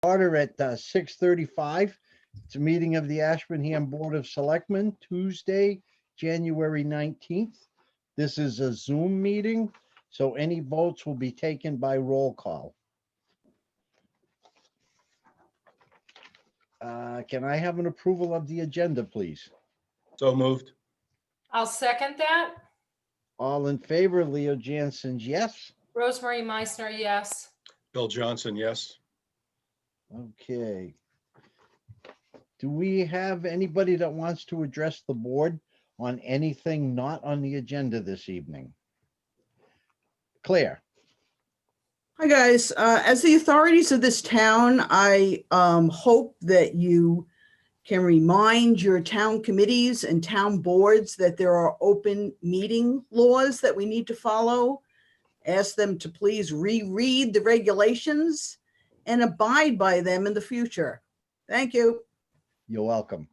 Order at 6:35. It's a meeting of the Ashburnham Board of Selectmen, Tuesday, January 19th. This is a Zoom meeting, so any votes will be taken by roll call. Can I have an approval of the agenda, please? So moved. I'll second that. All in favor, Leo Jansen's yes. Rosemary Meisner, yes. Bill Johnson, yes. Okay. Do we have anybody that wants to address the board on anything not on the agenda this evening? Claire. Hi, guys. As the authorities of this town, I hope that you can remind your town committees and town boards that there are open meeting laws that we need to follow. Ask them to please reread the regulations and abide by them in the future. Thank you. You're welcome.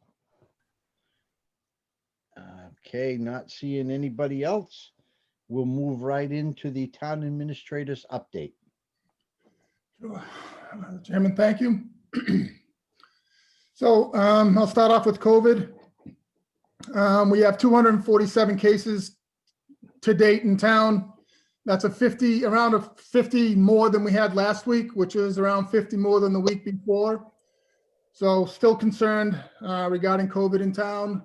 Okay, not seeing anybody else. We'll move right into the town administrator's update. Sure. Chairman, thank you. So I'll start off with COVID. We have 247 cases to date in town. That's around 50 more than we had last week, which is around 50 more than the week before. So still concerned regarding COVID in town.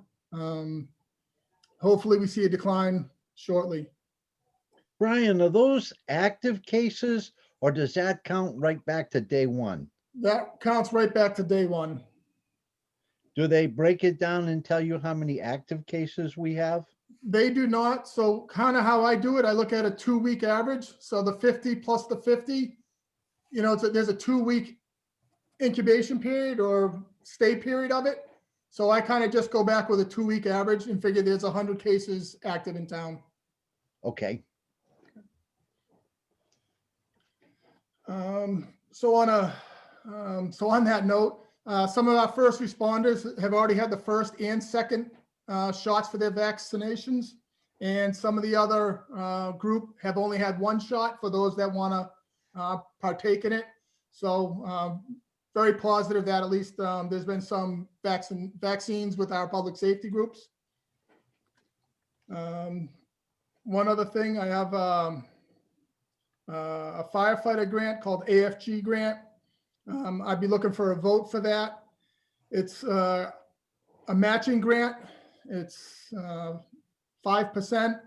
Hopefully we see a decline shortly. Brian, are those active cases or does that count right back to day one? That counts right back to day one. Do they break it down and tell you how many active cases we have? They do not. So kind of how I do it, I look at a 2-week average. So the 50 plus the 50, there's a 2-week incubation period or stay period of it. So I kind of just go back with a 2-week average and figure there's 100 cases active in town. Okay. So on that note, some of our first responders have already had the first and second shots for their vaccinations. And some of the other group have only had one shot for those that want to partake in it. So very positive that at least there's been some vaccines with our public safety groups. One other thing, I have a firefighter grant called AFG grant. I'd be looking for a vote for that. It's a matching grant. It's 5%.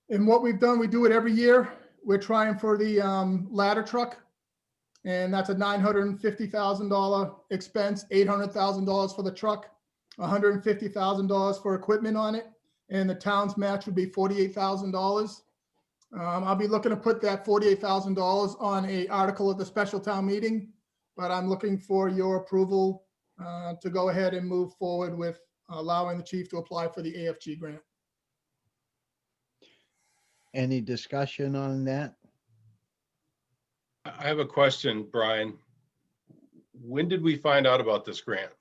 And what we've done, we do it every year. We're trying for the ladder truck. And that's a $950,000 expense, $800,000 for the truck, $150,000 for equipment on it. And the town's match would be $48,000. I'll be looking to put that $48,000 on an article at the special town meeting, but I'm looking for your approval to go ahead and move forward with allowing the chief to apply for the AFG grant. Any discussion on that? I have a question, Brian. When did we find out about this grant?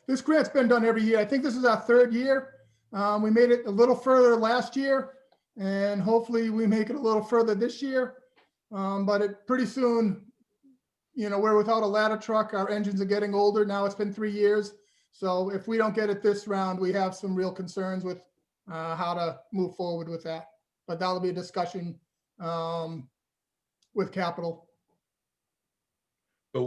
This grant's been done every year. I think this is our 3rd year. We made it a little further last year, and hopefully we make it a little further this year. But pretty soon, we're without a ladder truck. Our engines are getting older. Now it's been 3 years. So if we don't get it this round, we have some real concerns with how to move forward with that. But that'll be a discussion with capital. But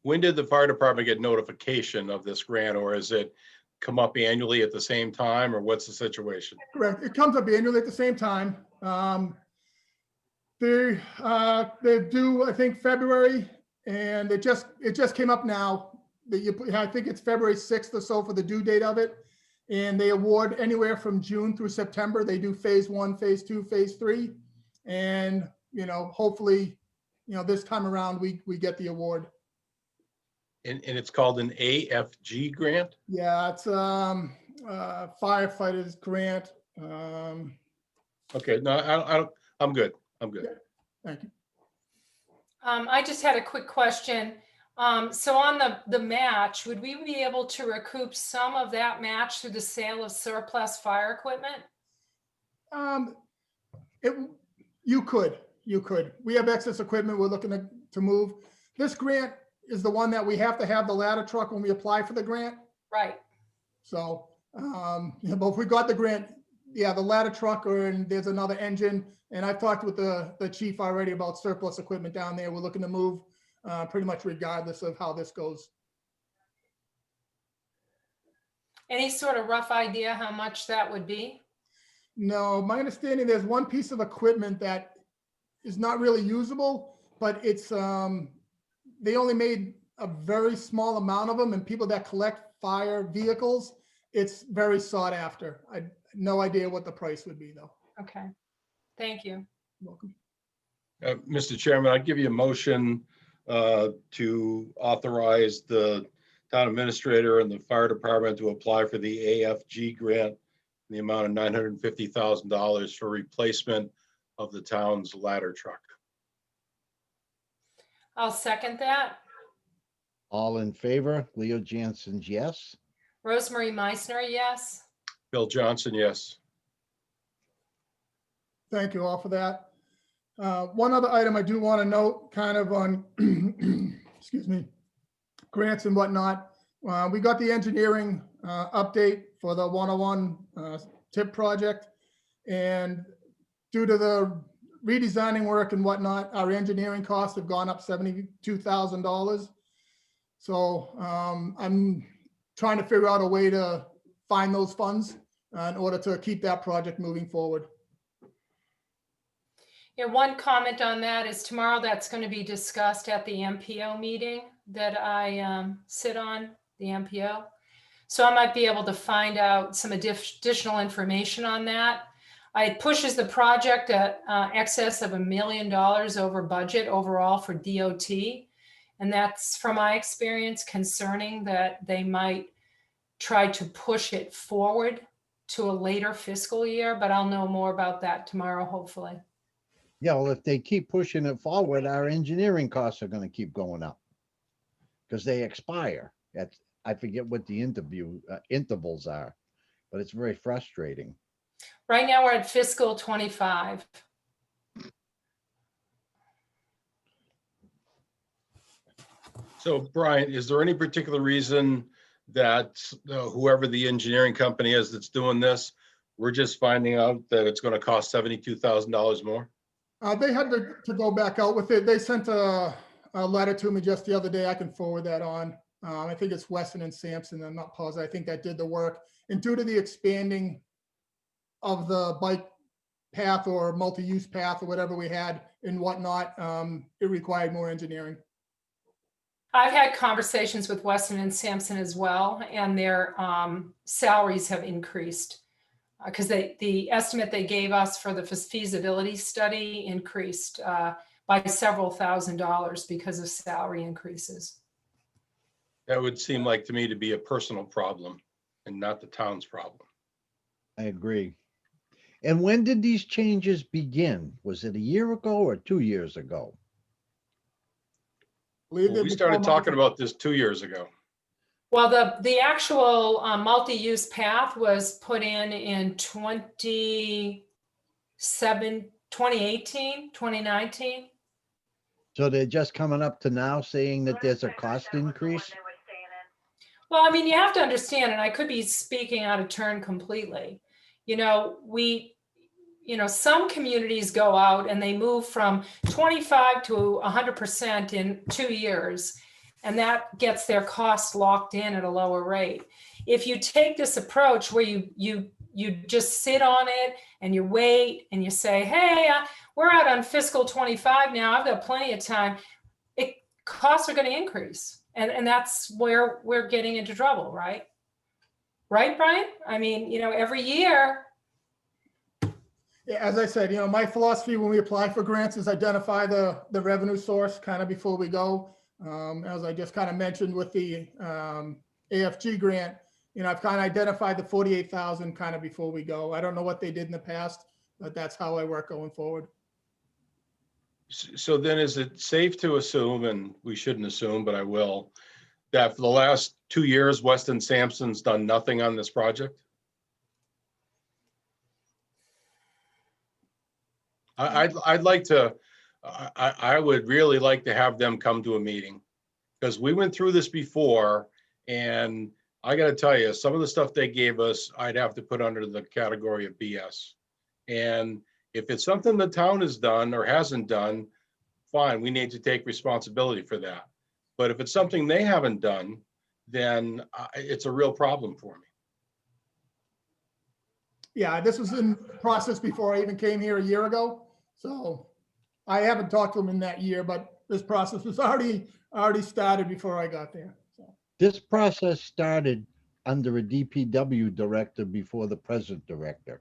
when did the fire department get notification of this grant, or is it come up annually at the same time, or what's the situation? Correct. It comes up annually at the same time. They do, I think, February, and it just came up now. I think it's February 6th or so for the due date of it. And they award anywhere from June through September. They do phase 1, phase 2, phase 3. And, hopefully, this time around we get the award. And it's called an AFG grant? Yeah, it's firefighters grant. Okay, no, I'm good. I'm good. Yeah, thank you. I just had a quick question. So on the match, would we be able to recoup some of that match through the sale of surplus fire equipment? You could. We have excess equipment we're looking to move. this grant is the one that we have to have the ladder truck when we apply for the grant. Right. So, but if we got the grant, yeah, the ladder truck, and there's another engine. And I've talked with the chief already about surplus equipment down there. We're looking to move pretty much regardless of how this goes. Any sort of rough idea how much that would be? No, my understanding, there's one piece of equipment that is not really usable, but it's, they only made a very small amount of them, and people that collect fire vehicles, it's very sought after. I no idea what the price would be though. Okay, thank you. Welcome. Mr. Chairman, I'd give you a motion to authorize the town administrator and the fire department to apply for the AFG grant in the amount of $950,000 for replacement of the town's ladder truck. I'll second that. All in favor? Leo Jansen's yes. Rosemary Meisner, yes. Bill Johnson, yes. Thank you all for that. One other item I do want to note, kind of on, excuse me, grants and whatnot. We got the engineering update for the 101 tip project. And due to the redesigning work and whatnot, our engineering costs have gone up $72,000. So I'm trying to figure out a way to find those funds in order to keep that project moving forward. Yeah, one comment on that is tomorrow that's going to be discussed at the MPO meeting that I sit on, the MPO. So I might be able to find out some additional information on that. It pushes the project at excess of $1 million over budget overall for DOT. And that's, from my experience, concerning that they might try to push it forward to a later fiscal year, but I'll know more about that tomorrow, hopefully. Yeah, well, if they keep pushing it forward, our engineering costs are gonna keep going up. Because they expire. I forget what the intervals are, but it's very frustrating. Right now we're at fiscal 25. So Brian, is there any particular reason that whoever the engineering company is that's doing this, we're just finding out that it's going to cost $72,000 more? They had to go back out with it. They sent a letter to me just the other day. I can forward that on. I think it's Weston and Sampson. I'm not positive. I think that did the work. And due to the expanding of the bike path or multi-use path or whatever we had and whatnot, it required more engineering. I've had conversations with Weston and Sampson as well, and their salaries have increased because the estimate they gave us for the feasibility study increased by several $1,000s because of salary increases. That would seem like to me to be a personal problem and not the town's problem. I agree. And when did these changes begin? Was it a year ago or 2 years ago? We started talking about this 2 years ago. Well, the actual multi-use path was put in 2018, 2019. So they're just coming up to now saying that there's a cost increase? Well, I mean, you have to understand, and I could be speaking out of turn completely. Some communities go out and they move from 25 to 100% in 2 years, and that gets their costs locked in at a lower rate. If you take this approach where you just sit on it and you wait and you say, hey, we're out on fiscal 25 now, I've got plenty of time, costs are going to increase. And that's where we're getting into trouble, right? Right, Brian? I mean, every year. Yeah, as I said, my philosophy when we apply for grants is identify the revenue source kind of before we go. As I just kind of mentioned with the AFG grant, I've kind of identified the 48,000 kind of before we go. I don't know what they did in the past, but that's how I work going forward. So then is it safe to assume, and we shouldn't assume, but I will, that for the last 2 years, Weston Sampson's done nothing on this project? I'd like to I would really like to have them come to a meeting. Because we went through this before, and I gotta tell you, some of the stuff they gave us, I'd have to put under the category of BS. And if it's something the town has done or hasn't done, fine, we need to take responsibility for that. But if it's something they haven't done, then it's a real problem for me. Yeah, this was in process before I even came here a year ago. So I haven't talked to them in that year, but this process was already started before I got there. So, This process started under a DPW director before the present director.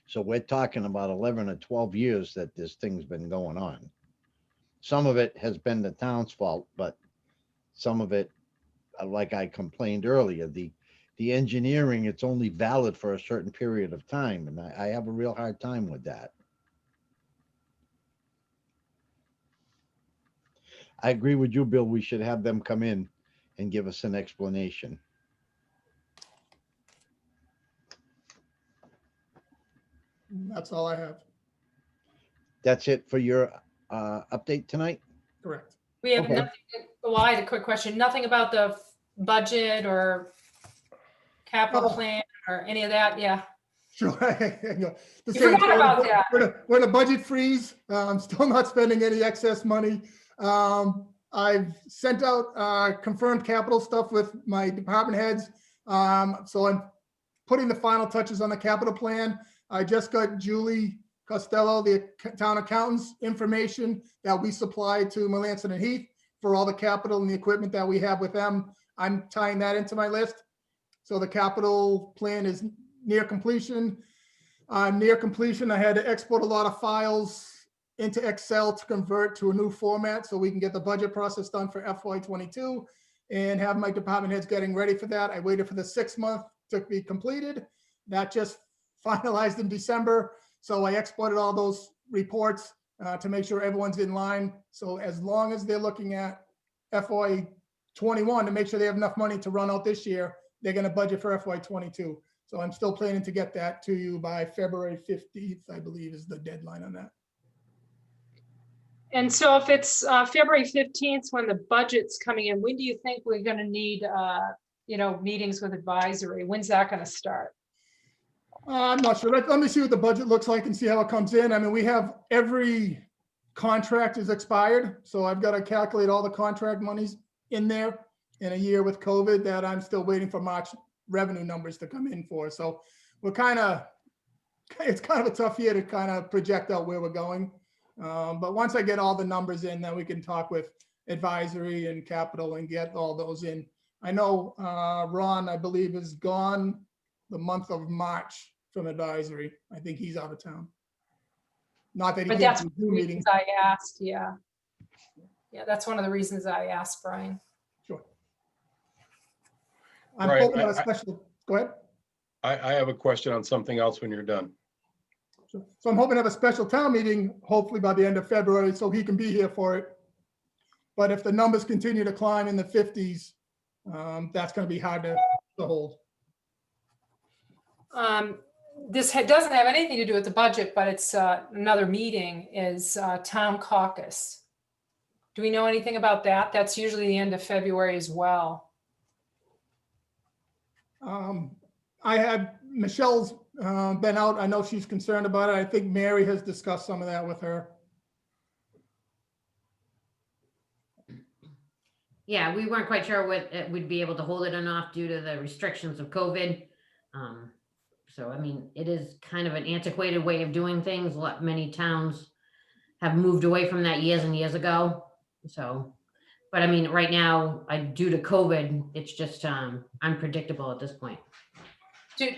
So we're talking about 11 or 12 years that this thing's been going on. Some of it has been the town's fault, but some of it, like I complained earlier, the engineering, it's only valid for a certain period of time, and I have a real hard time with that. I agree with you, Bill. We should have them come in and give us an explanation. that's all I have. That's it for your update tonight? Correct. We have Okay. nothing, well, I had a quick question, nothing about the budget or capital Oh. plan or any of that, yeah. Sure. You forgot about that. We're in a budget freeze. I'm still not spending any excess money. I've sent out confirmed capital stuff with my department heads. So I'm putting the final touches on the capital plan. I just got Julie Costello, the town accountant's information that we supply to Melanson and Heath for all the capital and the equipment that we have with them. I'm tying that into my list. So the capital plan is near completion. Near completion, I had to export a lot of files into Excel to convert to a new format so we can get the budget process done for FY22 and have my department heads getting ready for that. I waited for the 6 month to be completed. That just finalized in December. So I exported all those reports to make sure everyone's in line. So as long as they're looking at FY21 to make sure they have enough money to run out this year, they're going to budget for FY22. So I'm still planning to get that to you by February 15th, I believe is the deadline on that. And so if it's February 15th, when the budget's coming in, when do you think we're gonna need, meetings with advisory? When's that gonna start? I'm not sure. Let me see what the budget looks like and see how it comes in. I mean, we have every contract is expired. So I've got to calculate all the contract monies in there in a year with COVID that I'm still waiting for March revenue numbers to come in for. So we're it's kind of a tough year to kind of project out where we're going. But once I get all the numbers in, then we can talk with advisory and capital and get all those in. I know Ron, I believe, is gone the month of March from advisory. I think he's out of town. Not that he But can't that's do one of the Zoom meetings. reasons I asked, yeah. Yeah, that's one of the reasons I asked, Brian. Sure. I'm Right, hoping to have a special, go ahead. I have a question on something else when you're done. So I'm hoping to have a special town meeting, hopefully by the end of February, so he can be here for it. But if the numbers continue to climb in the 50s, that's going to be hard to hold. This doesn't have anything to do with the budget, but it's another meeting, is town caucus. Do we know anything about that? That's usually the end of February as well. I had, Michelle's been out. I know she's concerned about it. I think Mary has discussed some of that with her. Yeah, we weren't quite sure what we'd be able to hold it or not due to the restrictions of COVID. So, I mean, it is kind of an antiquated way of doing things. Many towns have moved away from that years and years ago. So, but I mean, right now, due to COVID, it's just unpredictable at this point.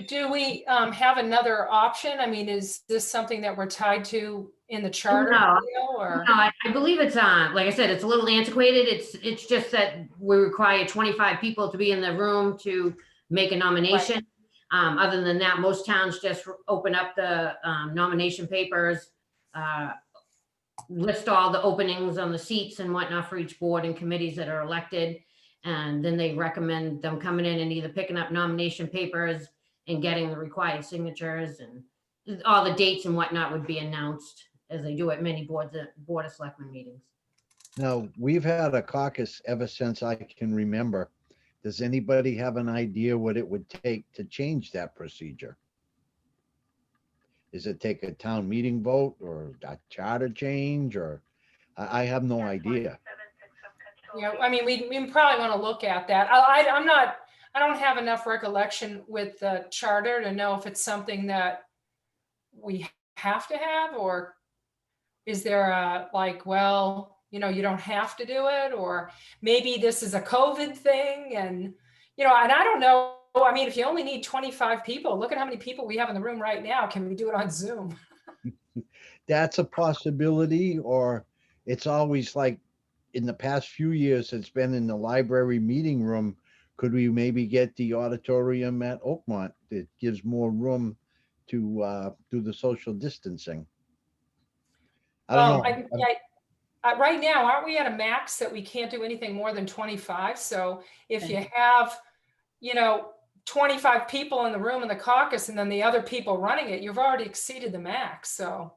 Do we have another option? I mean, is this something that we're tied to in the charter? No. Or? No, I believe it's like I said, it's a little antiquated. It's just that we require 25 people to be in the room to make a nomination. Right. Other than that, most towns just open up the nomination papers, list all the openings on the seats and whatnot for each board and committees that are elected. And then they recommend them coming in and either picking up nomination papers and getting the required signatures, and all the dates and whatnot would be announced as they do at many board of selectmen meetings. Now, we've had a caucus ever since I can remember. Does anybody have an idea what it would take to change that procedure? Is it take a town meeting vote or a charter change, or I have no idea. Yeah, I mean, we probably want to look at that. I don't have enough recollection with the charter to know if it's something that we have to have, or is there a like, well, you know, you don't have to do it, or maybe this is a COVID thing, and you know, and I don't know. I mean, if you only need 25 people, look at how many people we have in the room right now. Can we do it on Zoom? That's a possibility, or it's always like in the past few years, it's been in the library meeting room. Could we maybe get the auditorium at Oakmont that gives more room to do the social distancing? I don't know. Right now, aren't we at a max that we can't do anything more than 25? So if Okay. you have, you know, 25 people in the room in the caucus and then the other people running it, you've already exceeded the max. So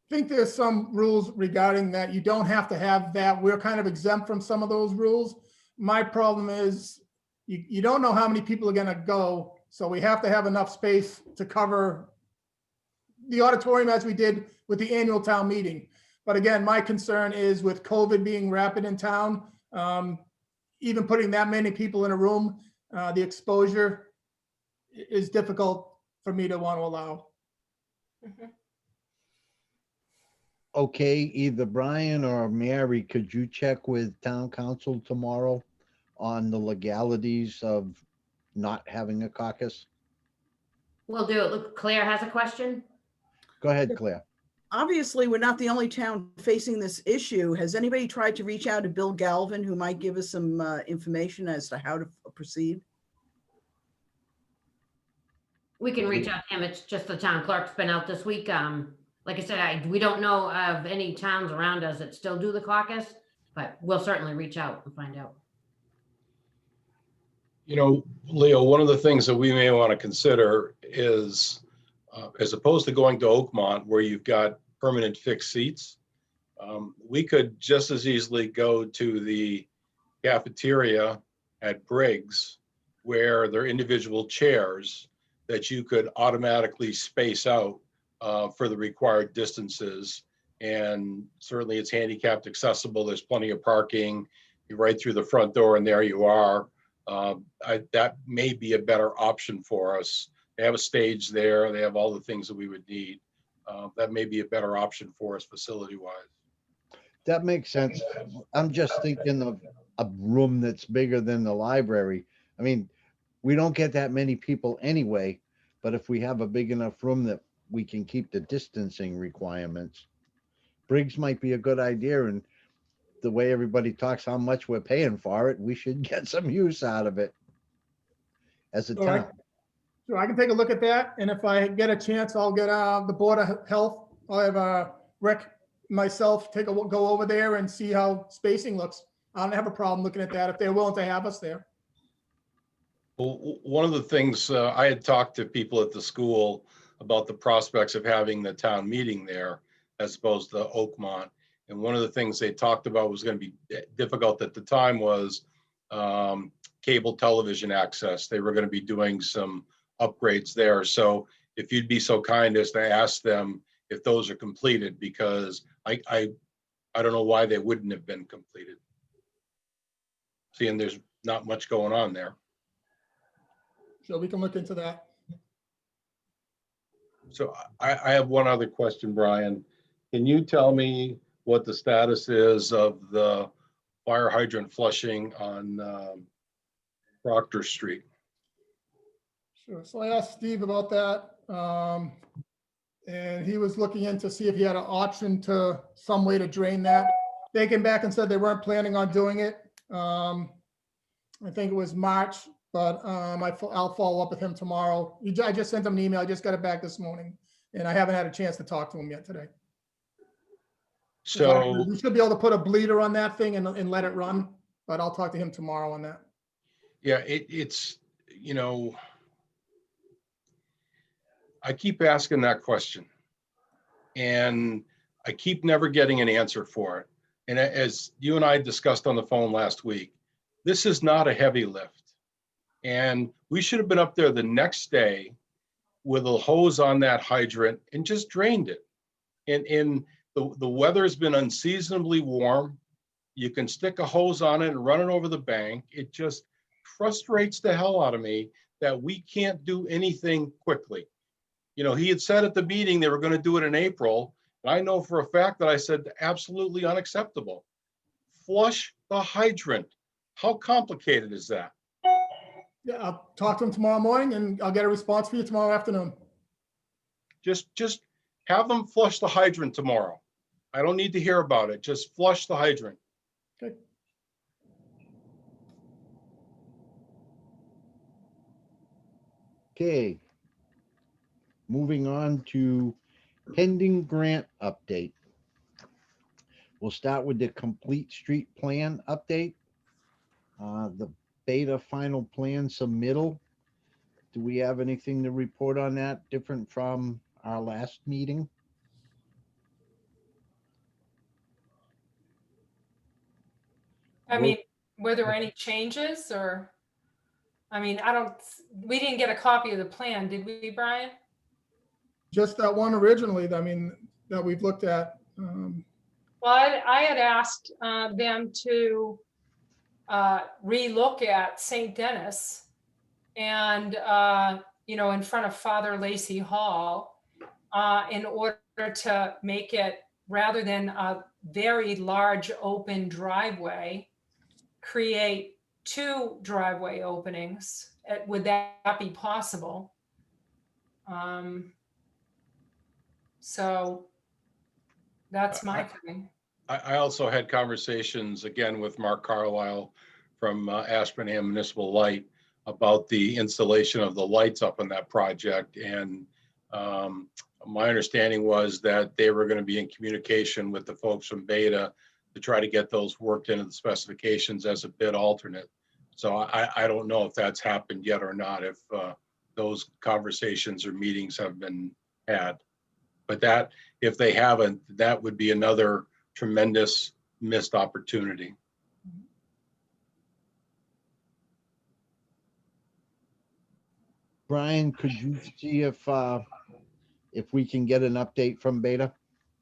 I think there's some rules regarding that. You don't have to have that. We're kind of exempt from some of those rules. My problem is you don't know how many people are gonna go, so we have to have enough space to cover the auditorium as we did with the annual town meeting. But again, my concern is with COVID being rapid in town, even putting that many people in a room, the exposure is difficult for me to want to allow. mhm. Okay, either Brian or Mary, could you check with town council tomorrow on the legalities of not having a caucus? We'll do it. Look, Claire has a question. Go ahead, Claire. Obviously, we're not the only town facing this issue. Has anybody tried to reach out to Bill Galvin, who might give us some information as to how to proceed? We can reach out to him. It's just the town clerk's been out this week. Like I said, we don't know of any towns around us that still do the caucus, but we'll certainly reach out and find out. You know, Leo, one of the things that we may want to consider is, as opposed to going to Oakmont where you've got permanent fixed seats, we could just as easily go to the cafeteria at Briggs where there are individual chairs that you could automatically space out for the required distances. And certainly it's handicapped accessible. There's plenty of parking. You're right through the front door and there you are. That may be a better option for us. They have a stage there. They have all the things that we would need. That may be a better option for us facility-wise. That makes sense. I'm just thinking of a room that's bigger than the library. I mean, we don't get that many people anyway, but if we have a big enough room that we can keep the distancing requirements, Briggs might be a good idea. And the way everybody talks how much we're paying for it, we should get some use out of it as a All right. town. So I can take a look at that, and if I get a chance, I'll get the Board of Health. I'll have Rick, myself, go over there and see how spacing looks. I don't have a problem looking at that if they're willing to have us there. Well, one of the things I had talked to people at the school about the prospects of having the town meeting there as opposed to Oakmont. And one of the things they talked about was going to be difficult at the time was cable television access. They were going to be doing some upgrades there. So if you'd be so kind as to ask them if those are completed, because I don't know why they wouldn't have been completed. Seeing there's not much going on there. So we can look into that. So I have one other question, Brian. Can you tell me what the status is of the fire hydrant flushing on Proctor Street? Sure. So I asked Steve about that. And he was looking in to see if he had an option to some way to drain that. They came back and said they weren't planning on doing it. I think it was March, but I'll follow up with him tomorrow. I just sent him an email. I just got it back this morning and I haven't had a chance to talk to him yet today. So We should be able to put a bleeder on that thing and let it run, but I'll talk to him tomorrow on that. yeah, it's, you know, I keep asking that question. And I keep never getting an answer for it. And as you and I discussed on the phone last week, this is not a heavy lift. And we should have been up there the next day with a hose on that hydrant and just drained it. And the weather's been unseasonably warm. You can stick a hose on it and run it over the bank. It just frustrates the hell out of me that we can't do anything quickly. You know, he had said at the meeting they were going to do it in April. And I know for a fact that I said absolutely unacceptable. Flush the hydrant. How complicated is that? Yeah, I'll talk to him tomorrow morning and I'll get a response for you tomorrow afternoon. Just have them flush the hydrant tomorrow. I don't need to hear about it. Just flush the hydrant. Okay. Okay. Moving on to pending grant update. We'll start with the complete street plan update. The beta final plan submittal. Do we have anything to report on that different from our last meeting? I mean, were there any changes or? I mean, we didn't get a copy of the plan, did we, Brian? Just that one originally, I mean, that we've looked at. Well, I had asked them to relook at St. Denis and, in front of Father Lacey Hall in order to make it, rather than a very large open driveway, create 2 driveway openings. Would that be possible? So that's my thing. I also had conversations again with Mark Carlisle from Ashburnham Municipal Light about the installation of the lights up on that project. And my understanding was that they were going to be in communication with the folks from Beta to try to get those worked into the specifications as a bid alternate. So I don't know if that's happened yet or not, if those conversations or meetings have been had. But that, if they haven't, that would be another tremendous missed opportunity. Brian, could you see if we can get an update from Beta?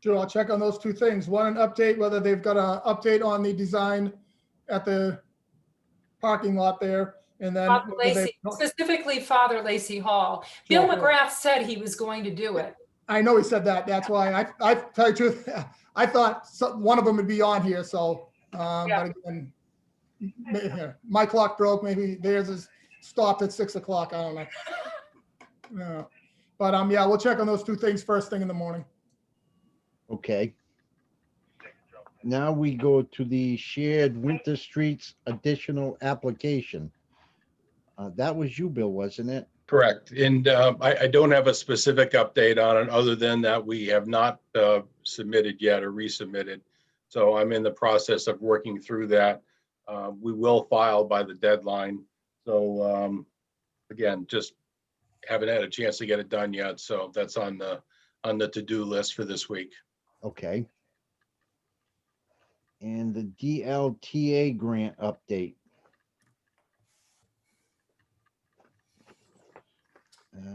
Sure, I'll check on those 2 things. One, an update, whether they've got an update on the design at the parking lot there. And then Father Lacey, specifically Father Lacey Hall. Bill McGrath said he was going to do it. I know he said that. That's why I tell you the truth, I thought one of them would be on here. So, but again, my clock broke. Maybe theirs is stopped at 6 o'clock. I don't know. But yeah, we'll check on those 2 things first thing in the morning. Okay. Now we go to the shared Winter Streets additional application. That was you, Bill, wasn't it? Correct. And I don't have a specific update on it other than that we have not submitted yet or resubmitted. So I'm in the process of working through that. We will file by the deadline. So again, just haven't had a chance to get it done yet. So that's on the to-do list for this week. Okay. And the DLTA grant update.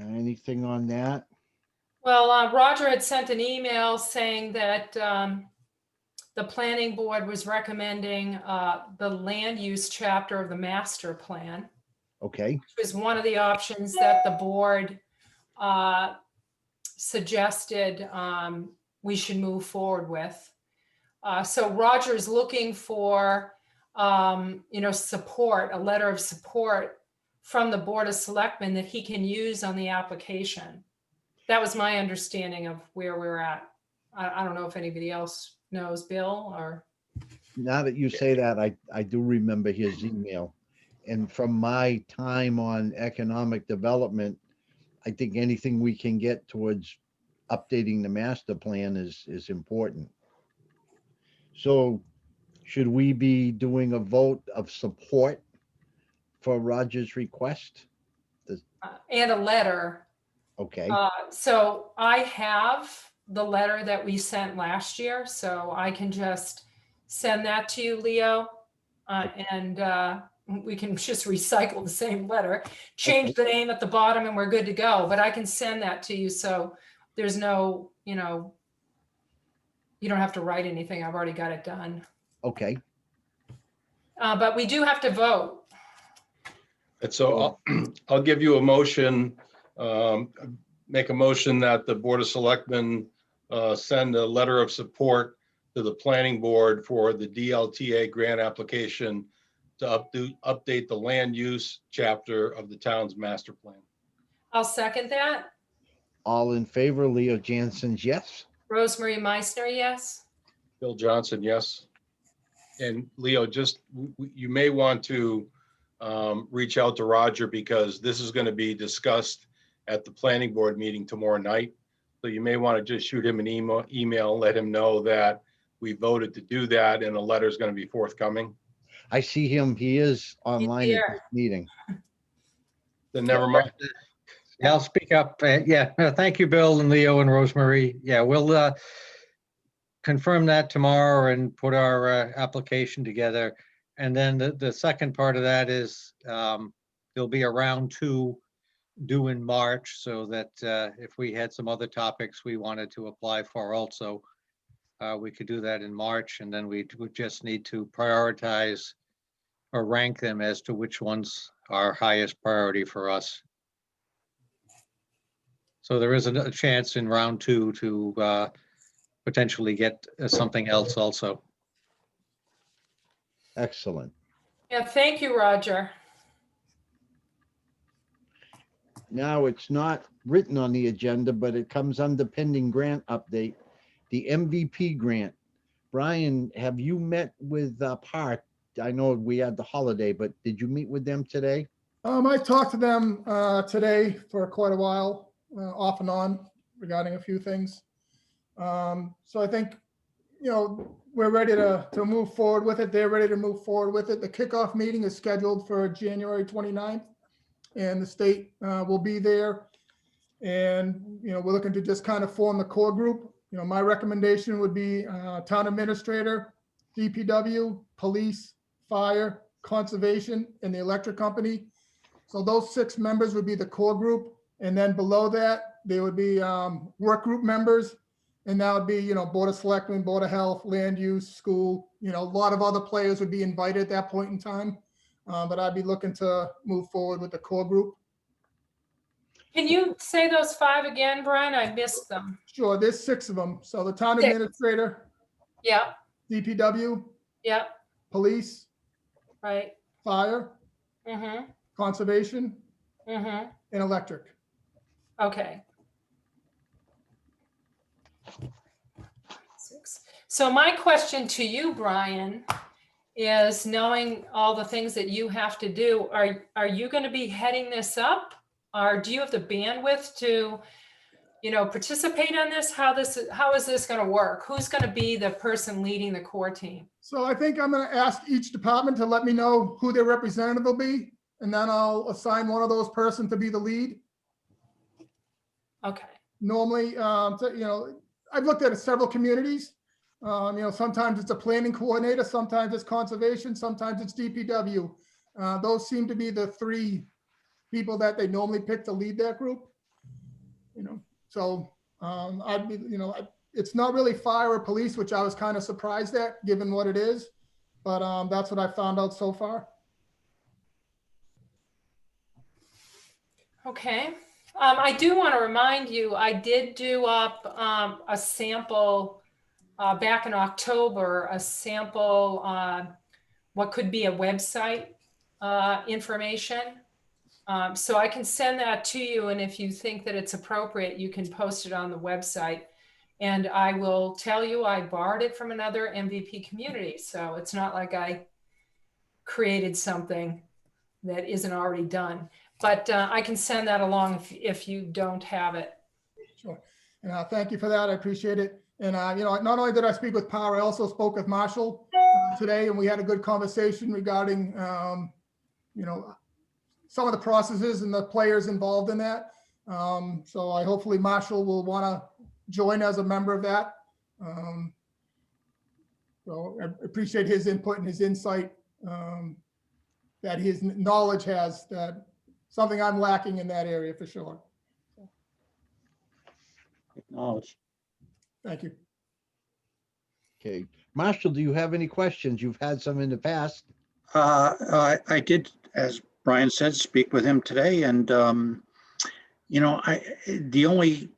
Anything on that? Well, Roger had sent an email saying that the planning board was recommending the land use chapter of the master plan. Okay. Which was one of the options that the board suggested we should move forward with. So Roger's looking for, support, a letter of support from the Board of Selectmen that he can use on the application. That was my understanding of where we're at. I don't know if anybody else knows, Bill, or. Now that you say that, I do remember his email. And from my time on economic development, I think anything we can get towards updating the master plan is important. So should we be doing a vote of support for Roger's request? And a letter. Okay. So I have the letter that we sent last year, so I can just send that to you, Leo. And we can just recycle the same letter, change the name at the bottom, and we're good to go. But I can send that to you, so there's no, you don't have to write anything. I've already got it done. Okay, But we do have to vote. And so I'll give you a motion, make a motion that the Board of Selectmen send a letter of support to the planning board for the DLTA grant application to update the land use chapter of the town's master plan. I'll second that. all in favor, Leo Jansen's yes. Rosemary Meissner, yes. Bill Johnson, yes. And Leo, just, you may want to reach out to Roger because this is going to be discussed at the planning board meeting tomorrow night. So you may want to just shoot him an email, let him know that we voted to do that and a letter is going to be forthcoming. I see him. He is online at here. this meeting. Then never mind. Yeah, I'll speak up. Yeah, no, thank you, Bill and Leo and Rosemary. Yeah, we'll confirm that tomorrow and put our application together. And then the second part of that is there'll be a round 2 due in March, so that if we had some other topics we wanted to apply for also, we could do that in March, and then we would just need to prioritize or rank them as to which ones are highest priority for us. So there is a chance in round 2 to potentially get something else also. Excellent. Yeah, thank you, Roger. Now, it's not written on the agenda, but it comes under pending grant update, the MVP grant. Brian, have you met with Park? I know we had the holiday, but did you meet with them today? I talked to them today for quite a while, off and on, regarding a few things. So I think, we're ready to move forward with it. They're ready to move forward with it. The kickoff meeting is scheduled for January 29th, and the state will be there. And, we're looking to just kind of form the core group. My recommendation would be town administrator, DPW, police, fire, conservation, and the electric company. So those 6 members would be the core group. And then below that, there would be work group members. And that would be, Board of Selectmen, Board of Health, Land Use, School, a lot of other players would be invited at that point in time. But I'd be looking to move forward with the core group. Can you say those 5 again, Brian? I missed them. Sure, there's 6 of them. So the town 6. administrator, Yeah, DPW, yeah, police, right. fire, Mm-hmm, conservation, mm-hmm. and electric. Okay. 6. So my question to you, Brian, is knowing all the things that you have to do, are you going to be heading this up? Or do you have the bandwidth to, participate on this? How is this going to work? Who's going to be the person leading the core team? So I think I'm going to ask each department to let me know who their representative will be, and then I'll assign one of those persons to be the lead. Okay. Normally, I've looked at several communities. Sometimes it's a planning coordinator, sometimes it's conservation, sometimes it's DPW. Those seem to be the 3 people that they normally pick to lead that group. So I'd be, it's not really fire or police, which I was kind of surprised at, given what it is. But that's what I found out so far. Okay. I do want to remind you, I did do up a sample back in October, a sample, what could be a website information. So I can send that to you, and if you think that it's appropriate, you can post it on the website. And I will tell you, I borrowed it from another MVP community. So it's not like I created something that isn't already done. But I can send that along if you don't have it. Sure. And thank you for that. I appreciate it. And, not only did I speak with Power, I also spoke with Marshall today, and we had a good conversation regarding, some of the processes and the players involved in that. So hopefully Marshall will want to join as a member of that. So I appreciate his input and his insight, that his knowledge has, that something I'm lacking in that area for sure. Acknowledged. Thank you. Okay. Marshall, do you have any questions? You've had some in the past. I did, as Brian said, speak with him today, and the only,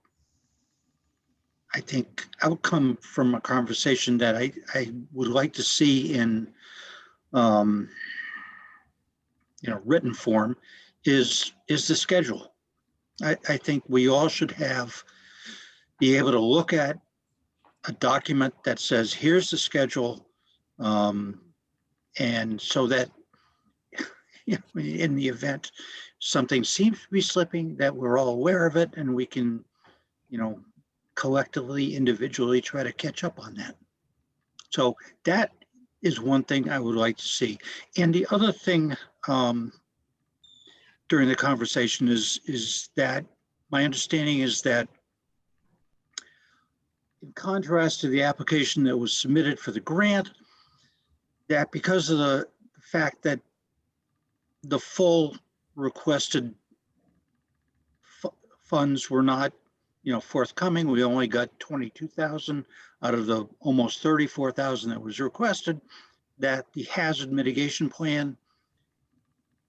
I think, outcome from a conversation that I would like to see in written form is the schedule. I think we all should be able to look at a document that says, here's the schedule. And so that in the event something seems to be slipping, that we're all aware of it and we can, collectively, individually try to catch up on that. So that is one thing I would like to see. And the other thing during the conversation is that my understanding is that in contrast to the application that was submitted for the grant, that because of the fact that the full requested funds were not, forthcoming, we only got 22,000 out of the almost 34,000 that was requested, that the hazard mitigation plan,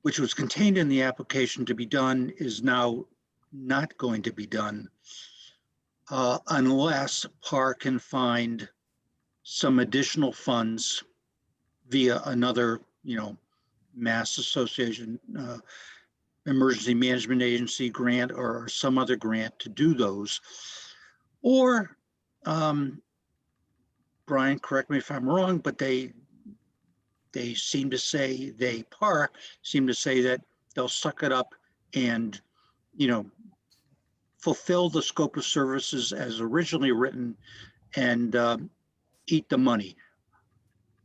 which was contained in the application to be done, is now not going to be done unless PAR can find some additional funds via another, Mass Association, Emergency Management Agency grant or some other grant to do those. Or, Brian, correct me if I'm wrong, but they seem to say, PAR seem to say that they'll suck it up and, fulfill the scope of services as originally written and eat the money.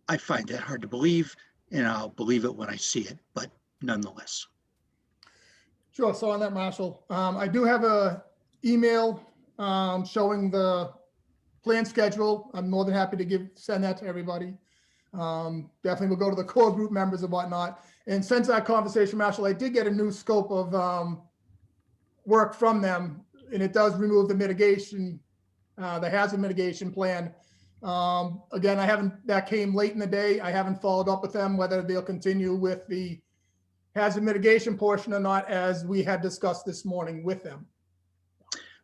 I find that hard to believe, and I'll believe it when I see it, but nonetheless. Sure. So on that, Marshall, I do have a email showing the plan schedule. I'm more than happy to send that to everybody. Definitely will go to the core group members and whatnot. And since that conversation, Marshall, I did get a new scope of work from them, and it does remove the mitigation, the hazard mitigation plan. Again, that came late in the day. I haven't followed up with them, whether they'll continue with the hazard mitigation portion or not, as we had discussed this morning with them.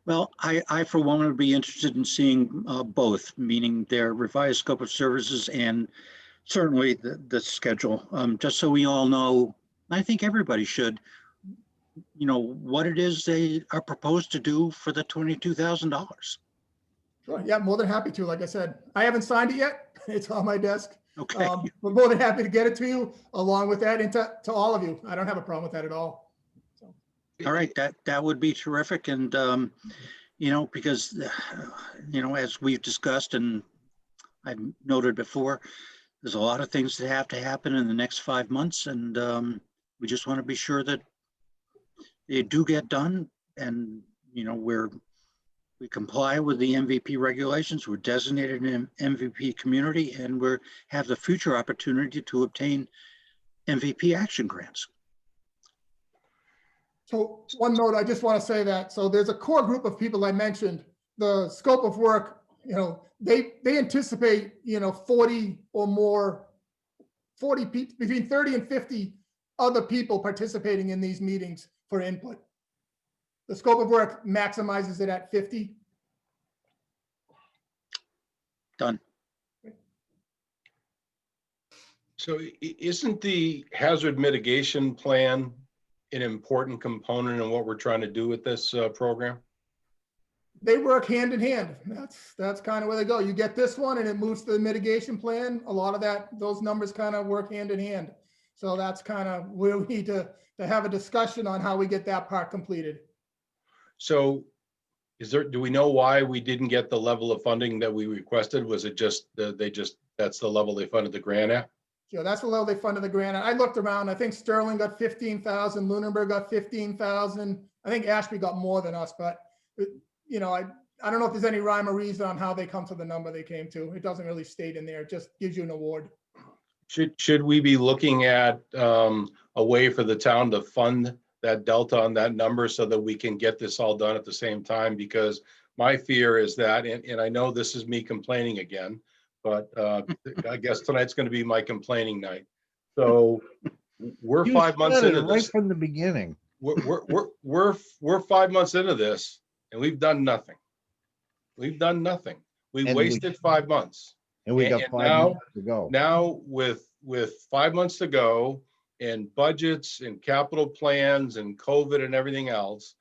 Well, I for one would be interested in seeing both, meaning their revised scope of services and certainly the schedule, just so we all know, I think everybody should, what it is they are proposed to do for the $22,000. Sure. Yeah, more than happy to. Like I said, I haven't signed it yet. It's on my desk. Okay. We're more than happy to get it to you along with that and to all of you. I don't have a problem with that at all. So. All right, that would be terrific. And, because, as we've discussed and I've noted before, there's a lot of things that have to happen in the next 5 months. And we just want to be sure that they do get done. And, we comply with the MVP regulations. We're designated an MVP community, and we have the future opportunity to obtain MVP action grants. So one note, I just want to say that. So there's a core group of people I mentioned. The scope of work, they anticipate, 40 or more, 40 people, between 30 and 50 other people participating in these meetings for input. The scope of work maximizes it at 50. Done. So isn't the hazard mitigation plan an important component in what we're trying to do with this program? They work hand in hand. That's kind of where they go. You get this one and it moves to the mitigation plan. A lot of those numbers kind of work hand in hand. So that's kind of where we need to have a discussion on how we get that part completed. So do we know why we didn't get the level of funding that we requested? Was it just that's the level they funded the grant at? Yeah, that's the level they funded the grant. I looked around. I think Sterling got 15,000, Lunenburg got 15,000. I think Ashby got more than us, but I I don't know if there's any rhyme or reason on how they come to the number they came to. It doesn't really state in there. It just gives you an award. Should we be looking at a way for the town to fund that delta on that number so that we can get this all done at the same time? Because my fear is that, and I know this is me complaining again, but I guess tonight's going to be my complaining night. So we're You 5 months started into right this. from the beginning. We're 5 months into this, and we've done nothing. We've done nothing. We And we- wasted 5 months. And we got And 5 now- months to go. Now with 5 months to go and budgets and capital plans and COVID and everything else,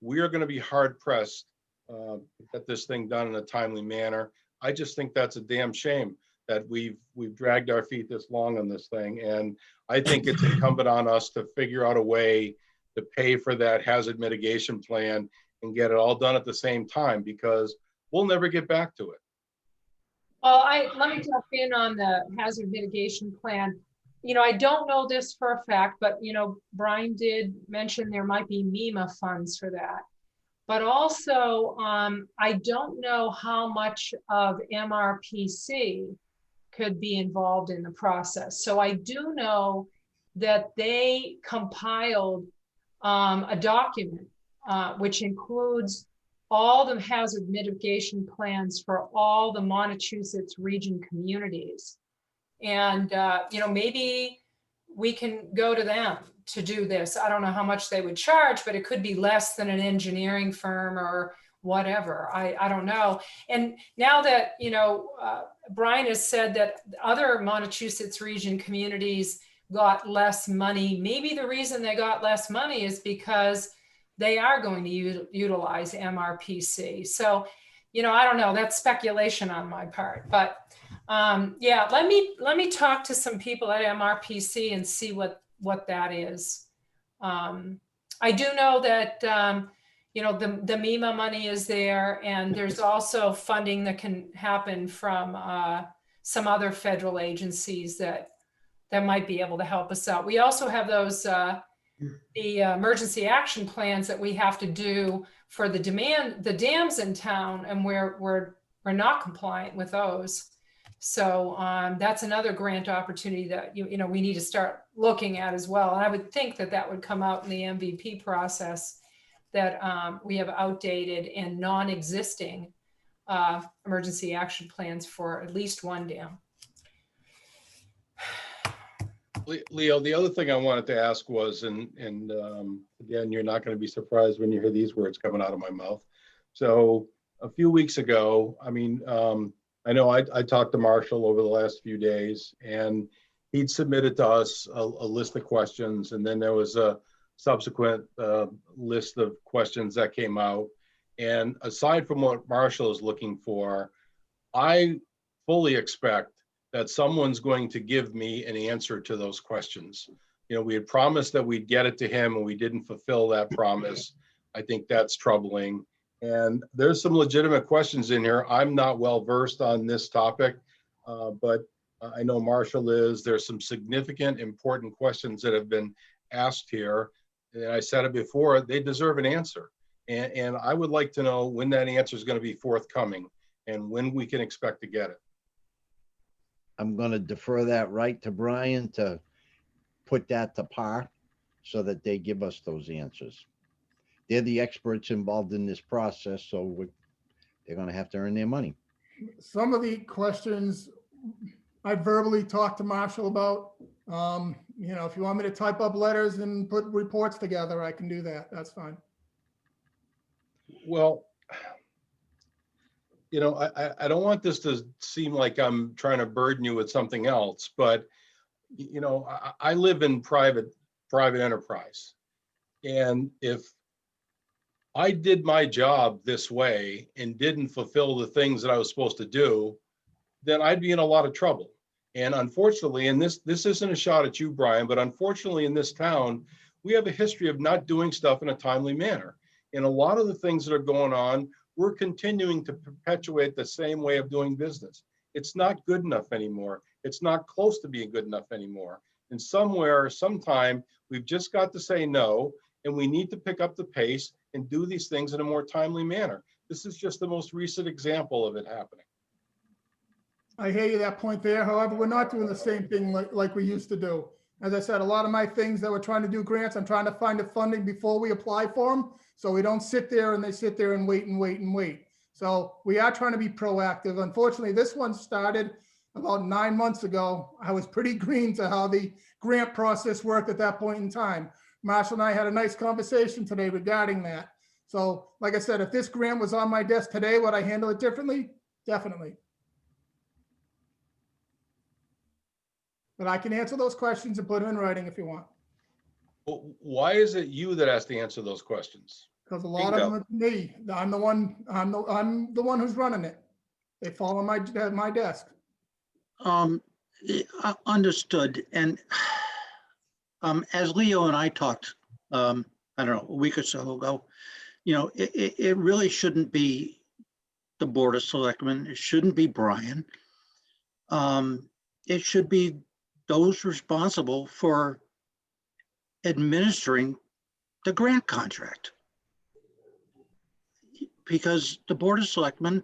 we are going to be hard pressed to get this thing done in a timely manner. I just think that's a damn shame that we've dragged our feet this long on this thing. And I think it's incumbent on us to figure out a way to pay for that hazard mitigation plan and get it all done at the same time, because we'll never get back to it. Well, let me jump in on the hazard mitigation plan. You know, I don't know this for a fact, but you know, Brian did mention there might be MEMA funds for that. But also, I don't know how much of MRPC could be involved in the process. So I do know that they compiled a document which includes all the hazard mitigation plans for all the Massachusetts region communities. And, you know, maybe we can go to them to do this. I don't know how much they would charge, but it could be less than an engineering firm or whatever. I don't know. And now that, you know, Brian has said that other Massachusetts region communities got less money, maybe the reason they got less money is because they are going to utilize MRPC. So, you know, I don't know, that's speculation on my part, but yeah, let me talk to some people at MRPC and see what that is. I do know that, you know, the MEMA money is there, and there's also funding that can happen from some other federal agencies that might be able to help us out. We also have those, the emergency action plans that we have to do for the dams in town, and we're not compliant with those. So that's another grant opportunity that you know we need to start looking at as well. And I would think that would come out in the MVP process, that we have outdated and non-existing emergency action plans for at least one dam. Leo, the other thing I wanted to ask was, and again, you're not going to be surprised when you hear these words coming out of my mouth. So a few weeks ago, I mean, I know I talked to Marshall over the last few days, and he'd submitted to us a list of questions, and then there was a subsequent list of questions that came out. And aside from what Marshall is looking for, I fully expect that someone's going to give me an answer to those questions. You know, we had promised that we'd get it to him, and we didn't fulfill that promise. I think that's troubling. And there's some legitimate questions in here. I'm not well versed on this topic, but I know Marshall is. There's some significant, important questions that have been asked here. And I said it before, they deserve an answer. And I would like to know when that answer is going to be forthcoming and when we can expect to get it. I'm going to defer that right to Brian to put that to par so that they give us those answers. They're the experts involved in this process, so they're going to have to earn their money. Some of the questions I verbally talked to Marshall about. You know, if you want me to type up letters and put reports together, I can do that. That's fine. Well, you know, I don't want this to seem like I'm trying to burden you with something else, but, you know, I live in private enterprise. And if I did my job this way and didn't fulfill the things that I was supposed to do, then I'd be in a lot of trouble. And unfortunately, and this isn't a shot at you, Brian, but unfortunately in this town, we have a history of not doing stuff in a timely manner. And a lot of the things that are going on, we're continuing to perpetuate the same way of doing business. It's not good enough anymore. It's not close to being good enough anymore. And somewhere, sometime, we've just got to say no, and we need to pick up the pace and do these things in a more timely manner. This is just the most recent example of it happening. I hear you that point there. However, we're not doing the same thing like we used to do. As I said, a lot of my things that we're trying to do grants, I'm trying to find the funding before we apply for them. So we don't sit there and they sit there and wait and wait and wait. So we are trying to be proactive. Unfortunately, this one started about 9 months ago. I was pretty green to how the grant process worked at that point in time. Marshall and I had a nice conversation today regarding that. So like I said, if this grant was on my desk today, would I handle it differently? Definitely. But I can answer those questions and put them in writing if you want, Well, why is it you that has to answer those questions? because a lot of them are me. I'm the one who's running it. They fall on my desk. Understood. And as Leo and I talked, I don't know, a week or so ago, it really shouldn't be the Board of Selectmen. It shouldn't be Brian. It should be those responsible for administering the grant contract. Because the Board of Selectmen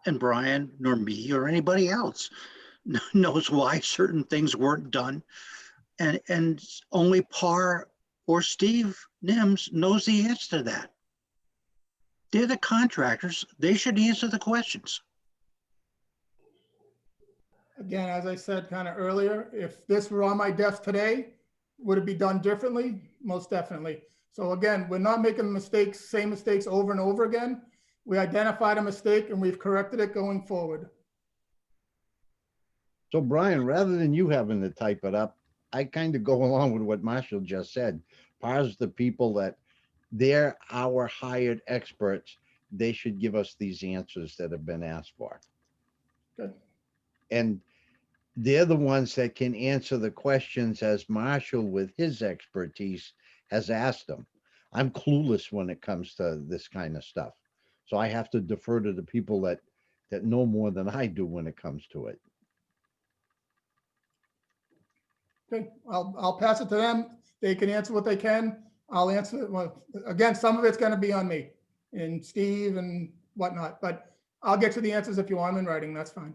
and Brian, nor me or anybody else knows why certain things weren't done. And only Parr or Steve Nims knows the answer to that. They're the contractors. They should answer the questions. Again, as I said kind of earlier, if this were on my desk today, would it be done differently? Most definitely. So again, we're not making mistakes, same mistakes over and over again. We identified a mistake and we've corrected it going forward. So Brian, rather than you having to type it up, I kind of go along with what Marshall just said. Par's the people that they're our hired experts. They should give us these answers that have been asked for. Good. And they're the ones that can answer the questions as Marshall with his expertise has asked them. I'm clueless when it comes to this kind of stuff. So I have to defer to the people that know more than I do when it comes to it. Okay, I'll pass it to them. They can answer what they can. I'll answer it. Well, again, some of it's going to be on me and Steve and whatnot, but I'll get you the answers if you want them in writing. That's fine.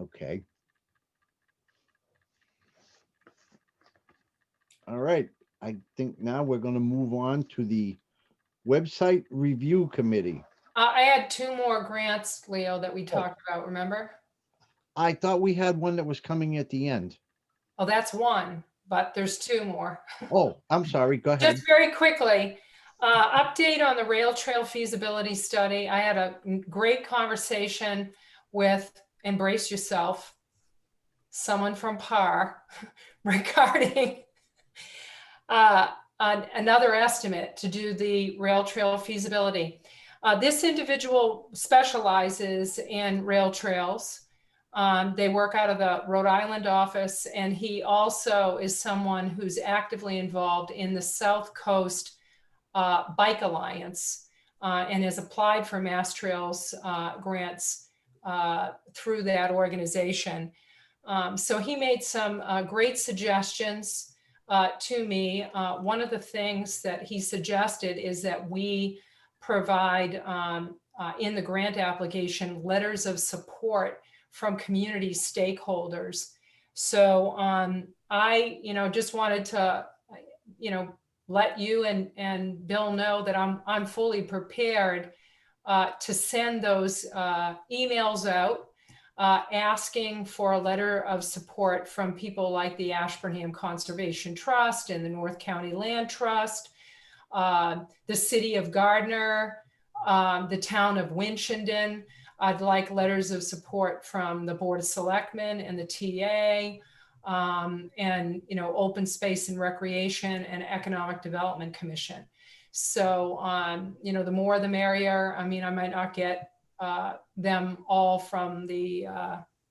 Okay. All right. I think now we're going to move on to the website review committee. I had 2 more grants, Leo, that we talked about, remember? I thought we had one that was coming at the end. Oh, that's 1, but there's 2 more. Oh, I'm sorry. Go ahead. Just very quickly, update on the rail trail feasibility study. I had a great conversation with, embrace yourself, someone from Parr regarding another estimate to do the rail trail feasibility. This individual specializes in rail trails. They work out of the Rhode Island office, and he also is someone who's actively involved in the South Coast Bike Alliance and has applied for Mass Trails grants through that organization. So he made some great suggestions to me. One of the things that he suggested is that we provide in the grant application letters of support from community stakeholders. So I, just wanted to, let you and Bill know that I'm fully prepared to send those emails out asking for a letter of support from people like the Ashburnham Conservation Trust and the North County Land Trust, the City of Gardner, the town of Winchendon. I'd like letters of support from the Board of Selectmen and the TA, and Open Space and Recreation and Economic Development Commission. So, the more the merrier. I mean, I might not get them all from the,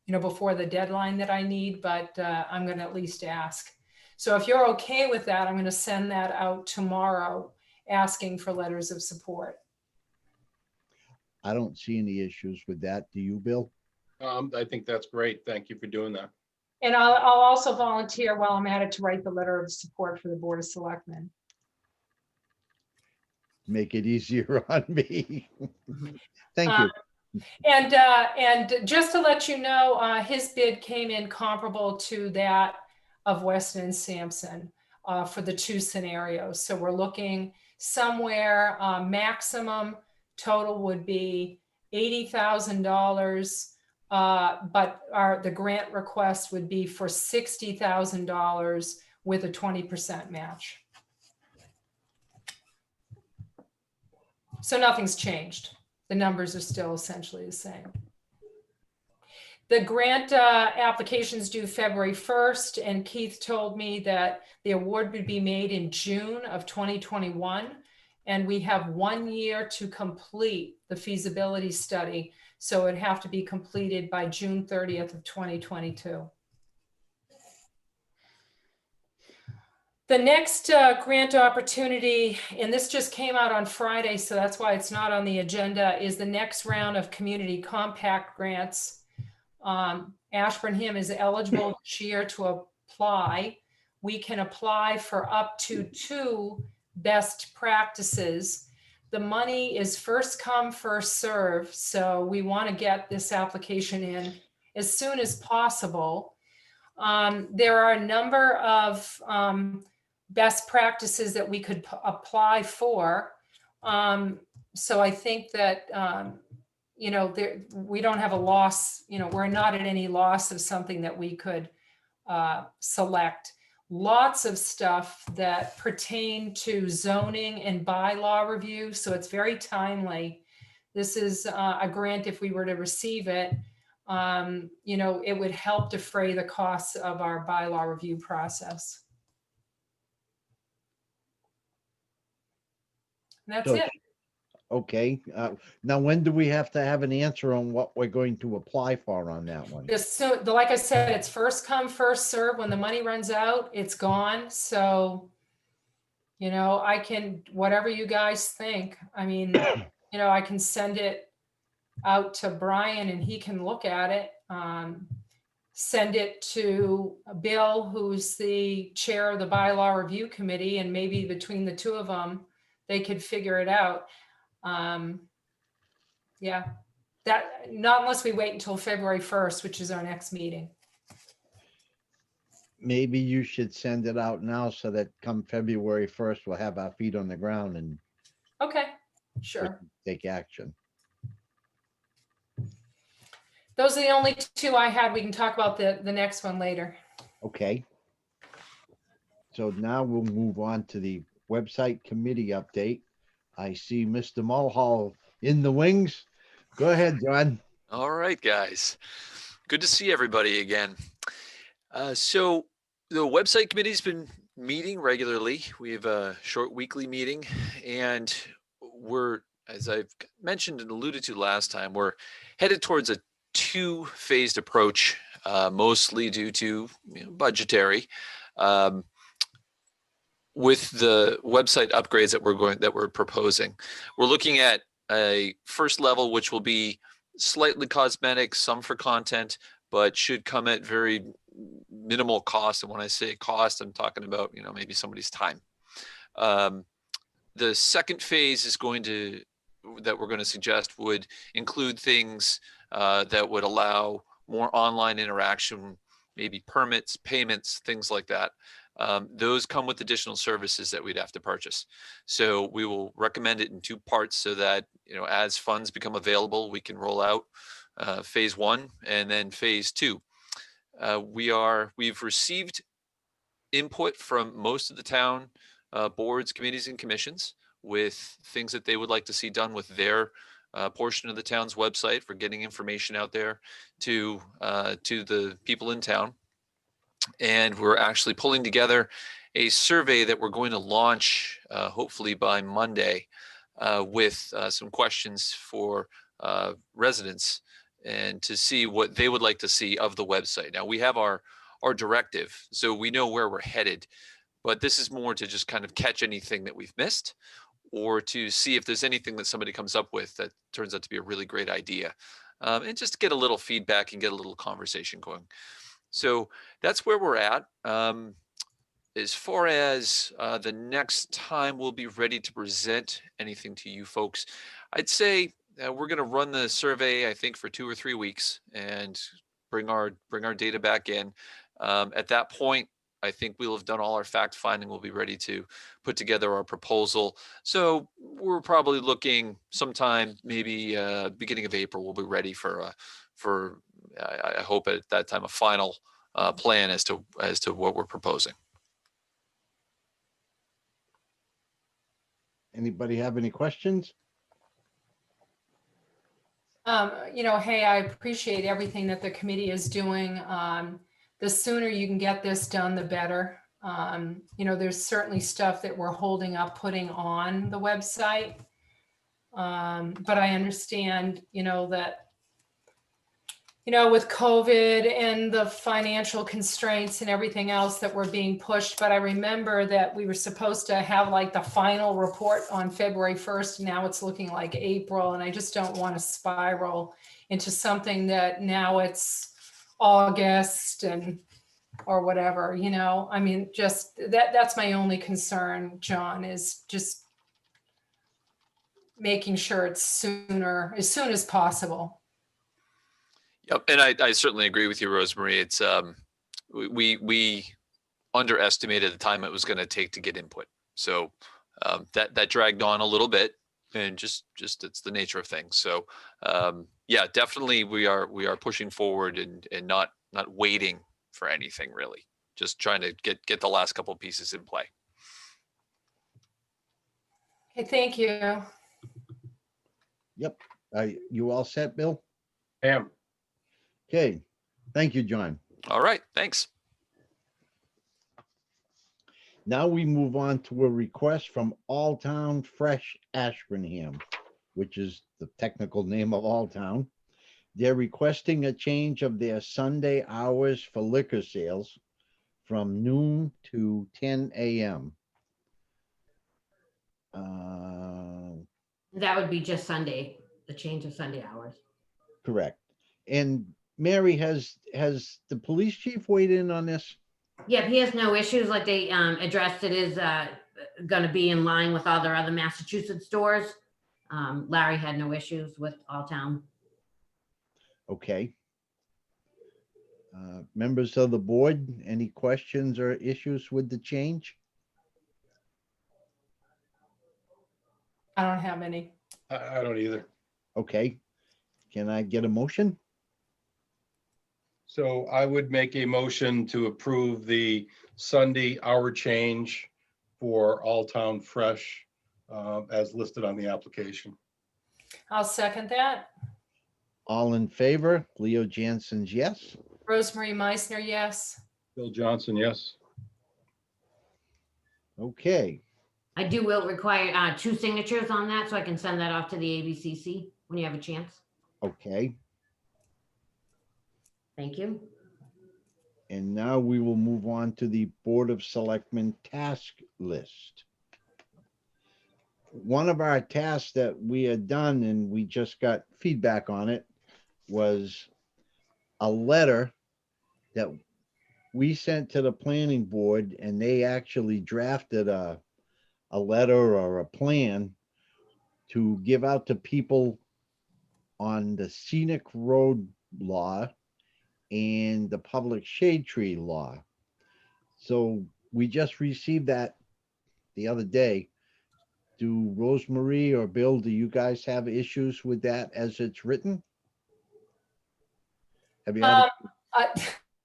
before the deadline that I need, but I'm going to at least ask. So if you're okay with that, I'm going to send that out tomorrow, asking for letters of support. I don't see any issues with that. Do you, Bill? I think that's great. Thank you for doing that. And I'll also volunteer while I'm at it to write the letter of support for the Board of Selectmen. make it easier on me. Thank you. And just to let you know, his bid came in comparable to that of Weston and Sampson for the two scenarios. So we're looking somewhere, maximum total would be $80,000, but the grant request would be for $60,000 with a 20% match. So nothing's changed. The numbers are still essentially the same. The grant applications due February 1st, and Keith told me that the award would be made in June of 2021, and we have 1 year to complete the feasibility study, so it'd have to be completed by June 30th of 2022. The next grant opportunity, and this just came out on Friday, so that's why it's not on the agenda, is the next round of community compact grants. Ashburnham is eligible this year to apply. We can apply for up to 2 best practices. The money is first come, first serve, so we want to get this application in as soon as possible. There are a number of best practices that we could apply for. So I think that, you know, we don't have a loss, you know, we're not at any loss of something that we could select. Lots of stuff that pertain to zoning and bylaw review. So it's very timely. This is a grant, if we were to receive it, you know, it would help defray the costs of our bylaw review process. And that's So- it. Okay, now when do we have to have an answer on what we're going to apply for on that one? So, like I said, it's first come, first serve. When the money runs out, it's gone. So, you know, I can, whatever you guys think. I mean, you know, I can send it out to Brian and he can look at it. Send it to Bill, who's the chair of the bylaw review committee, and maybe between the two of them, they could figure it out. Yeah, that, not unless we wait until February 1st, which is our next meeting. Maybe you should send it out now so that come February 1st, we'll have our feet on the ground and Okay, sure. take action. Those are the only two I had. We can talk about the next one later. Okay. So now we'll move on to the website committee update. I see Mr. Mulhall in the wings. Go ahead, John. All right, guys. Good to see everybody again. So the website committee's been meeting regularly. We have a short weekly meeting, and we're, as I've mentioned and alluded to last time, we're headed towards a 2-phased approach, mostly due to budgetary. With the website upgrades that we're proposing, we're looking at a first level, which will be slightly cosmetic, some for content, but should come at very minimal cost. And when I say cost, I'm talking about, you know, maybe somebody's time. The second phase is that we're going to suggest would include things that would allow more online interaction, maybe permits, payments, things like that. Those come with additional services that we'd have to purchase. So we will recommend it in 2 parts so that, you know, as funds become available, we can roll out phase 1 and then phase 2. We've received input from most of the town boards, committees, and commissions with things that they would like to see done with their portion of the town's website for getting information out there to the people in town. And we're actually pulling together a survey that we're going to launch hopefully by Monday with some questions for residents and to see what they would like to see of the website. Now we have our directive, so we know where we're headed, but this is more to just kind of catch anything that we've missed or to see if there's anything that somebody comes up with that turns out to be a really great idea, and just get a little feedback and get a little conversation going. So that's where we're at. as far as the next time we'll be ready to present anything to you folks, I'd say we're going to run the survey, I think, for 2 or 3 weeks and bring our data back in. At that point, I think we'll have done all our fact finding. We'll be ready to put together our proposal. So we're probably looking sometime, maybe beginning of April. We'll be ready for I hope at that time a final plan as to what we're proposing. Anybody have any questions? Hey, I appreciate everything that the committee is doing. The sooner you can get this done, the better. There's certainly stuff that we're holding up putting on the website. But I understand, that, with COVID and the financial constraints and everything else that we're being pushed. But I remember that we were supposed to have like the final report on February 1st. Now it's looking like April, and I just don't want to spiral into something that now it's August or whatever, I mean, just that's my only concern, John, is just making sure it's sooner, as soon as possible. Yep, and I certainly agree with you, Rosemary. It's we underestimated the time it was going to take to get input, so that dragged on a little bit, and just it's the nature of things. So yeah, definitely we are pushing forward and not waiting for anything really. Just trying to get the last couple of pieces in play. Okay, thank you. Yep. You all set, Bill? Pam, Okay. Thank you, John. All right, thanks. Now we move on to a request from Alltown Fresh Ashburnham, which is the technical name of Alltown. They're requesting a change of their Sunday hours for liquor sales from noon to 10 a.m. That would be just Sunday, the change of Sunday hours. Correct. And Mary, has the police chief weighed in on this? Yeah, he has no issues. Like they addressed, it is going to be in line with all their other Massachusetts stores. Larry had no issues with Alltown. Okay. Members of the board, any questions or issues with the change? I don't have any. I don't either. Okay. Can I get a motion? So I would make a motion to approve the Sunday hour change for Alltown Fresh as listed on the application. I'll second that. All in favor? Leo Jansen's yes. Rosemary Meisner, yes. Bill Johnson, yes. Okay. I will require 2 signatures on that, so I can send that off to the ABCC when you have a chance. Okay. Thank you. And now we will move on to the Board of Selectmen task list. One of our tasks that we had done, and we just got feedback on it, was a letter that we sent to the planning board, and they actually drafted a letter or a plan to give out to people on the scenic road law and the public shade tree law. So we just received that the other day. Do Rosemary or Bill, do you guys have issues with that as it's written? Have you had?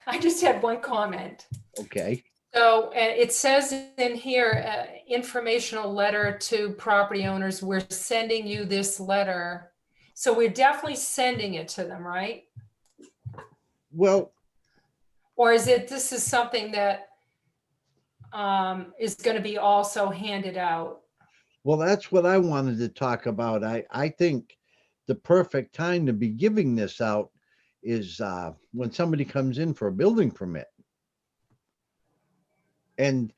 I just had one comment. Okay, So it says in here, informational letter to property owners, we're sending you this letter. So we're definitely sending it to them, right? well, Or this is something that is going to be also handed out? well, that's what I wanted to talk about. I think the perfect time to be giving this out is when somebody comes in for a building permit. And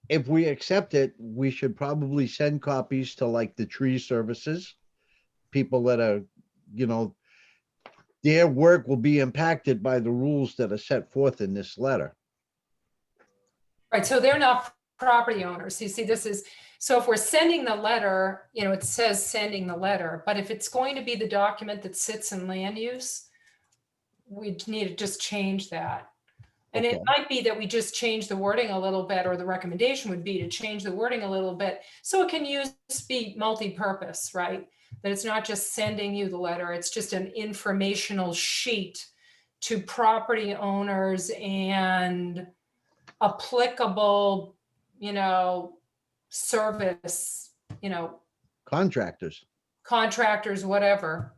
if we accept it, we should probably send copies to like the tree services, people that are, their work will be impacted by the rules that are set forth in this letter. Right, so they're not property owners. You see, this is, so if we're sending the letter, it says sending the letter, but if it's going to be the document that sits in land use, we need to just change that. And it Okay. might be that we just change the wording a little bit, or the recommendation would be to change the wording a little bit, so it can be multi-purpose, right? That it's not just sending you the letter, it's just an informational sheet to property owners and applicable, service, Contractors. contractors, whatever.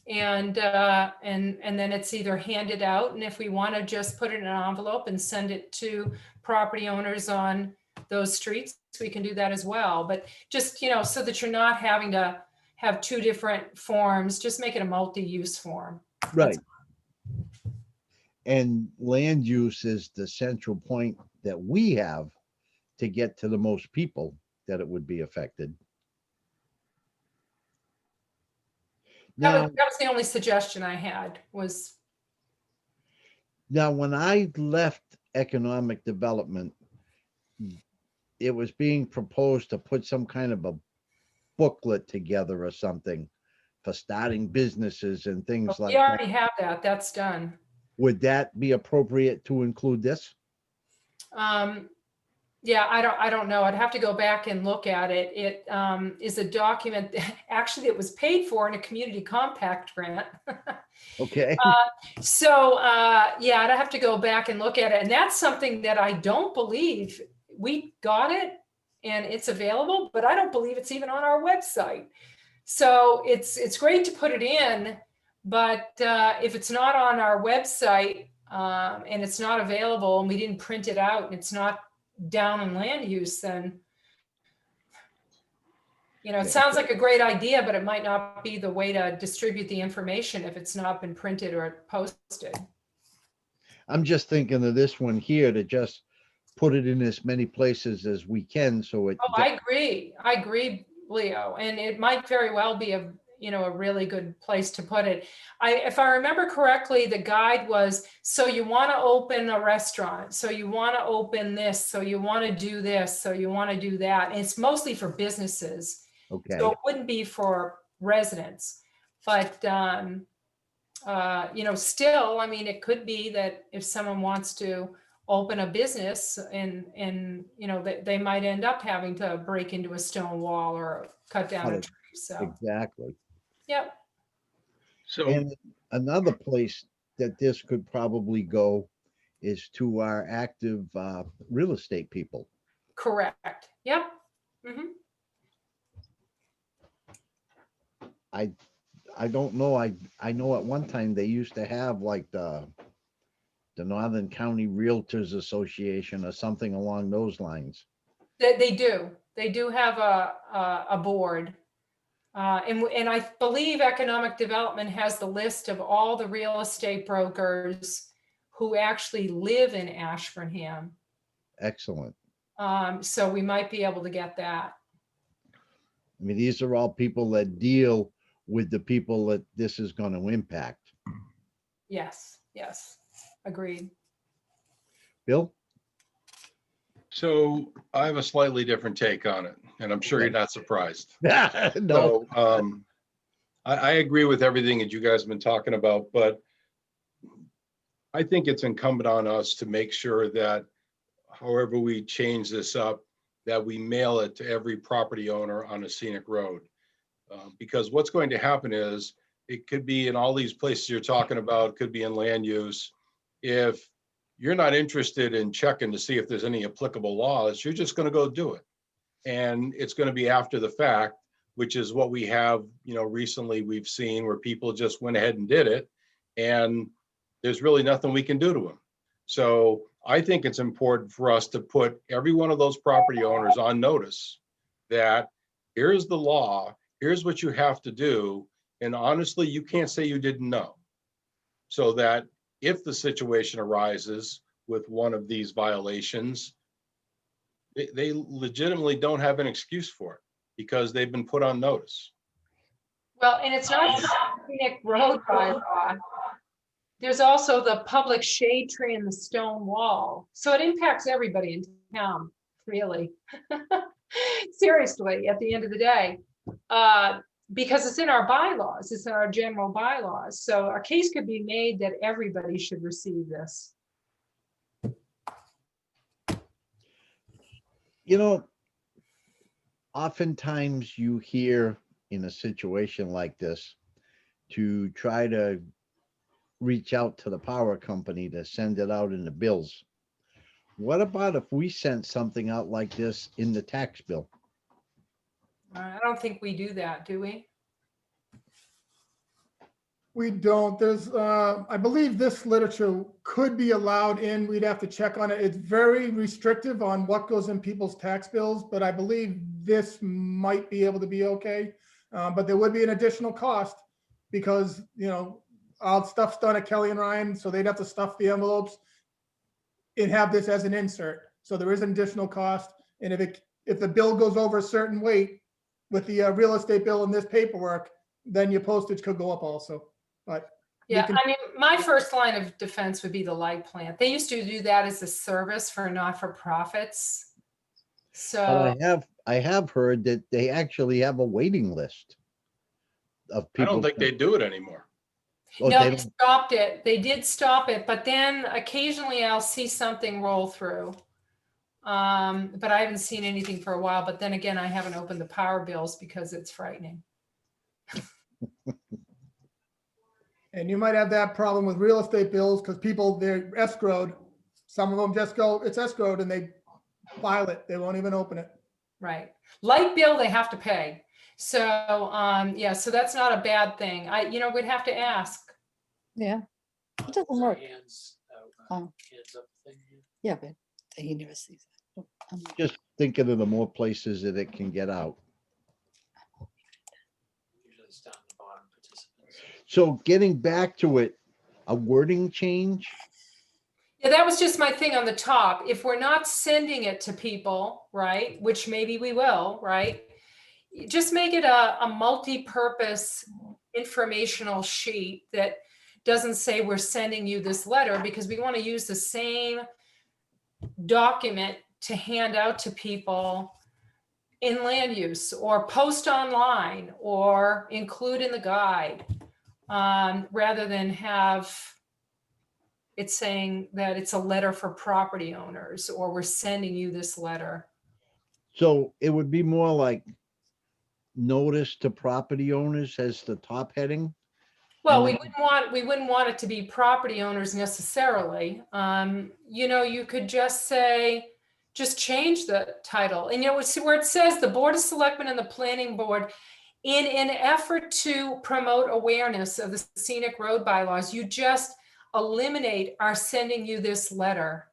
And then it's either handed out, and if we want to just put it in an envelope and send it to property owners on those streets, we can do that as well. But just, so that you're not having to have two different forms, just make it a multi-use form. Right. And land use is the central point that we have to get to the most people that it would be affected. Now, That was the only suggestion I had was, now, when I left economic development, it was being proposed to put some kind of a booklet together or something for starting businesses and things we like that. already have that, that's done. Would that be appropriate to include this? Yeah, I don't know. I'd have to go back and look at it. It is a document, actually, it was paid for in a community compact grant. Okay. So, yeah, I'd have to go back and look at it. And that's something that I don't believe we got it and it's available, but I don't believe it's even on our website. So it's great to put it in, but if it's not on our website and it's not available and we didn't print it out and it's not down in land use, then, it sounds like a great idea, but it might not be the way to distribute the information if it's not been printed or posted. I'm just thinking of this one here to just put it in as many places as we can, so it. Oh, I agree, Leo, and it might very well be a really good place to put it. If I remember correctly, the guide was, so you want to open a restaurant, so you want to open this, so you want to do this, so you want to do that. And it's mostly for businesses. Okay. So it wouldn't be for residents, but still, I mean, it could be that if someone wants to open a business and they might end up having to break into a stone wall or cut down a tree. So Exactly. yep. So, And another place that this could probably go is to our active real estate people. Correct. Yep. Mm-hmm. I don't know. I know at one time they used to have like the Northern County Realtors Association or something along those lines. They do. They do have a board. And I believe economic development has the list of all the real estate brokers who actually live in Ashburnham. Excellent. So we might be able to get that. I mean, these are all people that deal with the people that this is going to impact. Yes. Agreed. Bill? so I have a slightly different take on it, and I'm sure you're not surprised. No. So, I agree with everything that you guys have been talking about, but I think it's incumbent on us to make sure that however we change this up, that we mail it to every property owner on a scenic road. Because what's going to happen is, it could be in all these places you're talking about, could be in land use. If you're not interested in checking to see if there's any applicable laws, you're just going to go do it. And it's going to be after the fact, which is what we have, recently we've seen where people just went ahead and did it. And there's really nothing we can do to them. So I think it's important for us to put every one of those property owners on notice that here's the law, here's what you have to do. And honestly, you can't say you didn't know. So that if the situation arises with one of these violations, they legitimately don't have an excuse for it because they've been put on notice. Well, and it's not scenic road bylaw. there's also the public shade tree and the stone wall. So it impacts everybody in town, really. Seriously, at the end of the day. Because it's in our bylaws, it's in our general bylaws. So a case could be made that everybody should receive this. You know, oftentimes you hear in a situation like this to try to reach out to the power company to send it out in the bills. What about if we sent something out like this in the tax bill? I don't think we do that, do we? We don't. There's, I believe this literature could be allowed in. We'd have to check on it. It's very restrictive on what goes in people's tax bills, but I believe this might be able to be okay. But there would be an additional cost because, you know, all stuff's done at Kelly and Ryan, so they'd have to stuff the envelopes and have this as an insert. So there is an additional cost. And if the bill goes over a certain weight with the real estate bill and this paperwork, then your postage could go up also. But yeah, I mean, my first line of defense would be the light plant. They used to do that as a service for not-for-profits. So But I have heard that they actually have a waiting list of I people. don't think they do it anymore. Oh, no, they they don't- stopped it. They did stop it, but then occasionally I'll see something roll through. But I haven't seen anything for a while. But then again, I haven't opened the power bills because it's frightening. And you might have that problem with real estate bills because people, they're escrowed. Some of them just go, it's escrowed and they file it. They won't even open it. Right. Light bill, they have to pay. So, yeah, so that's not a bad thing. We'd have to ask. Yeah, it doesn't work. Oh. Yeah, but he never sees it. Just thinking of the more places that it can get out. So getting back to it, a wording change. Yeah, that was just my thing on the top. If we're not sending it to people, right, which maybe we will, right, just make it a multi-purpose informational sheet that doesn't say we're sending you this letter, because we want to use the same document to hand out to people in land use or post online or include in the guide, rather than have it saying that it's a letter for property owners or we're sending you this letter. So it would be more like notice to property owners as the top heading. Well, And we wouldn't want it to be property owners necessarily. You could just say, just change the title. And where it says the Board of Selectmen and the Planning Board, in an effort to promote awareness of the scenic road bylaws, you just eliminate our sending you this letter.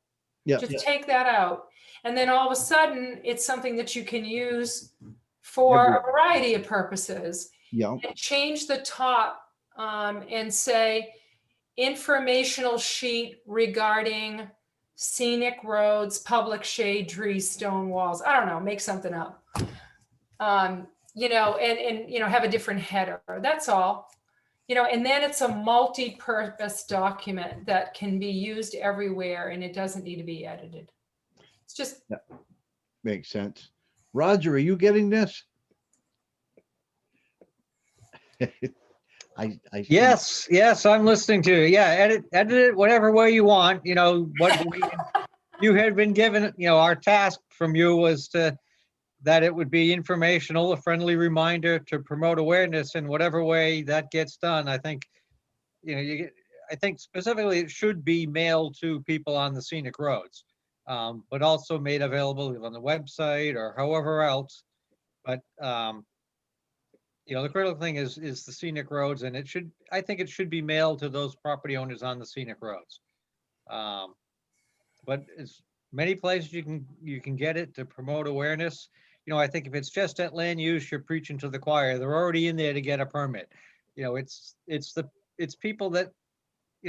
Yeah. Just take that out. And then all of a sudden, it's something that you can use for a variety of purposes. Yeah. And change the top and say informational sheet regarding scenic roads, public shade trees, stone walls. I don't know, make something up. And have a different header. That's all. And then it's a multi-purpose document that can be used everywhere and it doesn't need to be edited. It's just. Yeah. Makes sense. Roger, are you getting this? I Yes, I'm listening to you. Yeah, edit it whatever way you want. You had been given, our task from you was that it would be informational, a friendly reminder to promote awareness in whatever way that gets done. I think, I think specifically it should be mailed to people on the scenic roads, but also made available on the website or however else. But, the critical thing is the scenic roads, and I think it should be mailed to those property owners on the scenic roads. But as many places you can get it to promote awareness. I think if it's just at land use, you're preaching to the choir. They're already in there to get a permit. It's people that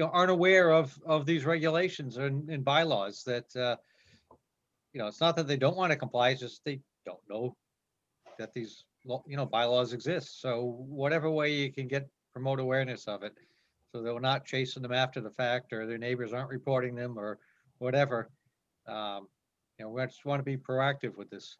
aren't aware of these regulations and bylaws that it's not that they don't want to comply, it's just they don't know that these bylaws exist. So whatever way you can promote awareness of it, So they're not chasing them after the fact, or their neighbors aren't reporting them or whatever. We just want to be proactive with this.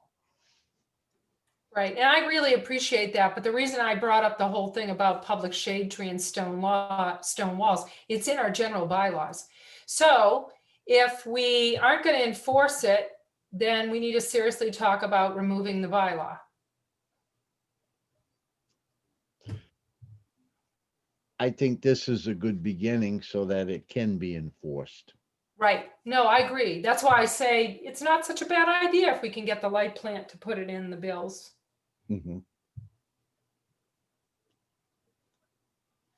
Right, and I really appreciate that, but the reason I brought up the whole thing about public shade tree and stone walls, it's in our general bylaws. So if we aren't going to enforce it, then we need to seriously talk about removing the bylaw. I think this is a good beginning so that it can be enforced. Right, no, I agree. That's why I say it's not such a bad idea if we can get the light plant to put it in the bills. Mhm.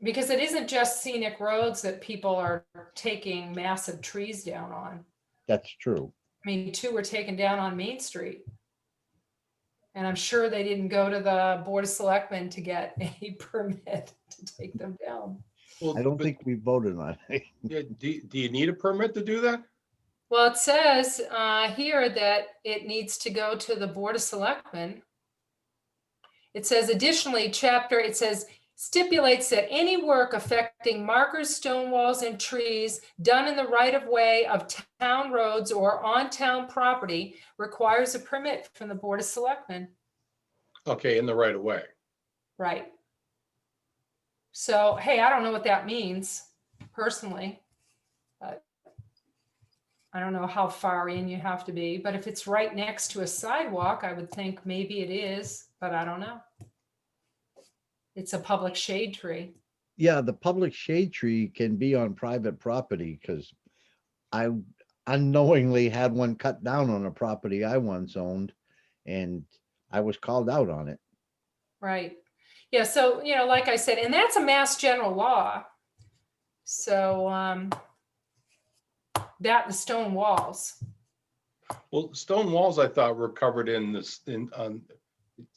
Because it isn't just scenic roads that people are taking massive trees down on. That's true. I mean, 2 were taken down on Main Street. And I'm sure they didn't go to the Board of Selectmen to get a permit to take them down. Well, I don't but- think we voted on it. Yeah, do you need a permit to do that? Well, it says here that it needs to go to the Board of Selectmen. It says additionally, it says stipulates that any work affecting markers, stone walls, and trees done in the right of way of town roads or on town property requires a permit from the Board of Selectmen. Okay, in the right of way. Right. So, hey, I don't know what that means personally, but I don't know how far in you have to be, but if it's right next to a sidewalk, I would think maybe it is, but I don't know. It's a public shade tree. Yeah, the public shade tree can be on private property because I unknowingly had one cut down on a property I once owned and I was called out on it. Right. Yeah, so, like I said, and that's a mass general law. So, the stone walls. Well, stone walls, I thought were covered in this, in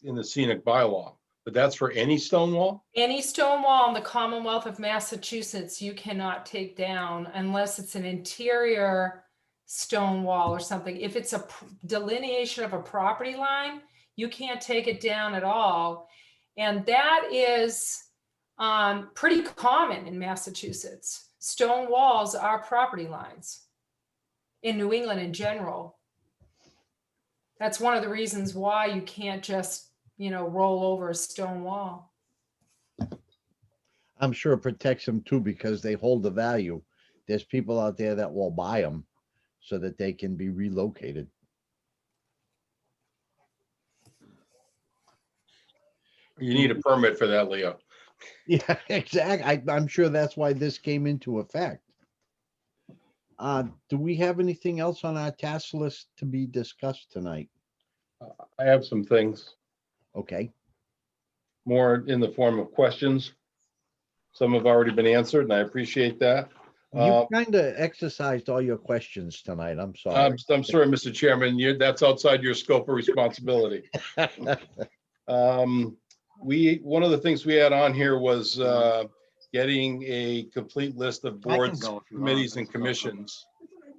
the scenic bylaw, but that's for any stone wall? Any stone wall in the Commonwealth of Massachusetts, you cannot take down unless it's an interior stone wall or something. If it's a delineation of a property line, you can't take it down at all. And that is pretty common in Massachusetts. Stone walls are property lines in New England in general. That's one of the reasons why you can't just, roll over a stone wall. I'm sure it protects them too because they hold the value. There's people out there that will buy them so that they can be relocated. You need a permit for that, Leo. Yeah, exactly. I'm sure that's why this came into effect. Do we have anything else on our task list to be discussed tonight? I have some things, Okay, more in the form of questions. Some have already been answered, and I appreciate that. you kind of exercised all your questions tonight. I'm sorry. I'm sorry, Mr. Chairman, that's outside your scope of responsibility. One of the things we had on here was getting a complete list of boards, committees, and commissions.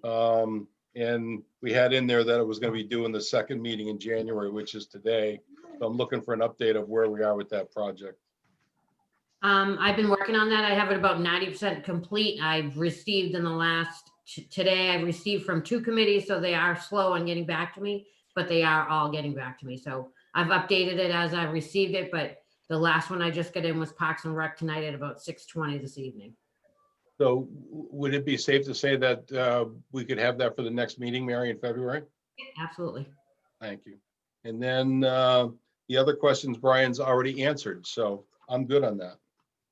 And we had in there that it was going to be due in the second meeting in January, which is today. So I'm looking for an update of where we are with that project. I've been working on that. I have it about 90% complete. I've received in the last, today I received from 2 committees, so they are slow on getting back to me, but they are all getting back to me. So I've updated it as I received it, but the last one I just got in was Parks and Rec tonight at about 6:20 this evening. So would it be safe to say that we could have that for the next meeting, Mary, in February? Absolutely. Thank you. And then the other questions Brian's already answered, so I'm good on that.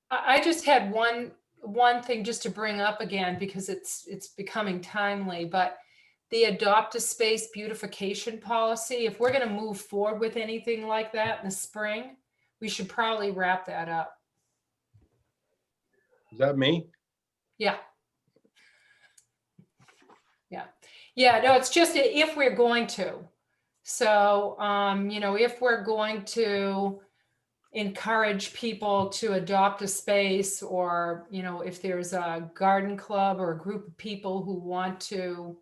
I just had one thing just to bring up again, because it's becoming timely, but the adopt a space beautification policy, if we're going to move forward with anything like that in the spring, we should probably wrap that up. Is that me? Yeah. Yeah, no, it's just if we're going to. So, if we're going to encourage people to adopt a space, or, if there's a garden club or a group of people who want to,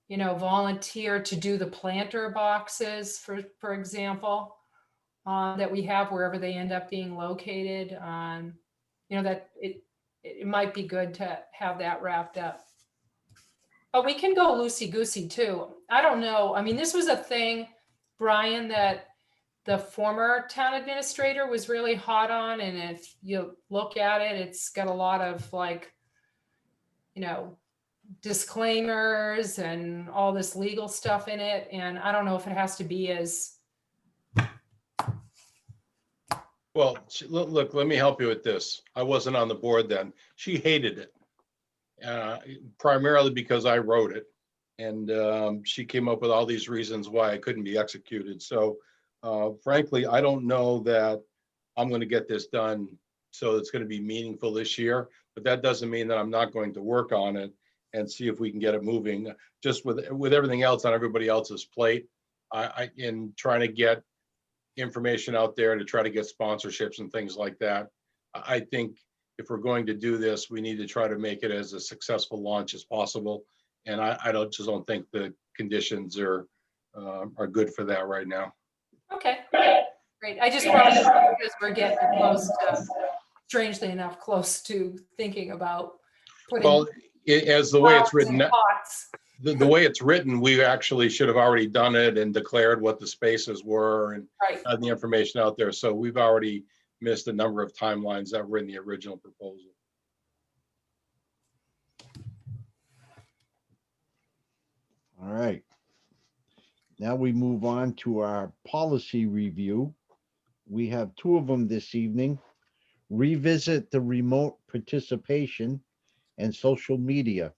volunteer to do the planter boxes, for example, that we have wherever they end up being located, that it might be good to have that wrapped up. But we can go loosey-goosey too. I don't know. I mean, this was a thing, Brian, that the former town administrator was really hot on. And if you look at it, it's got a lot of like, you know, disclaimers and all this legal stuff in it. And I don't know if it has to be as, Well, look, let me help you with this. I wasn't on the board then. She hated it. Primarily because I wrote it. And she came up with all these reasons why I couldn't be executed. So frankly, I don't know that I'm going to get this done so it's going to be meaningful this year, but that doesn't mean that I'm not going to work on it and see if we can get it moving. Just with everything else on everybody else's plate, in trying to get information out there to try to get sponsorships and things like that. I think if we're going to do this, we need to try to make it as a successful launch as possible. And I just don't think the conditions are good for that right now. okay, great. I just brought it up because we're getting close to, strangely enough, close to thinking about putting. Well, as the way it's written, pots. the way it's written, we actually should have already done it and declared what the spaces were and Right. had the information out there. So we've already missed a number of timelines that were in the original proposal. All right. Now we move on to our policy review. We have two of them this evening. Revisit the remote participation and social media.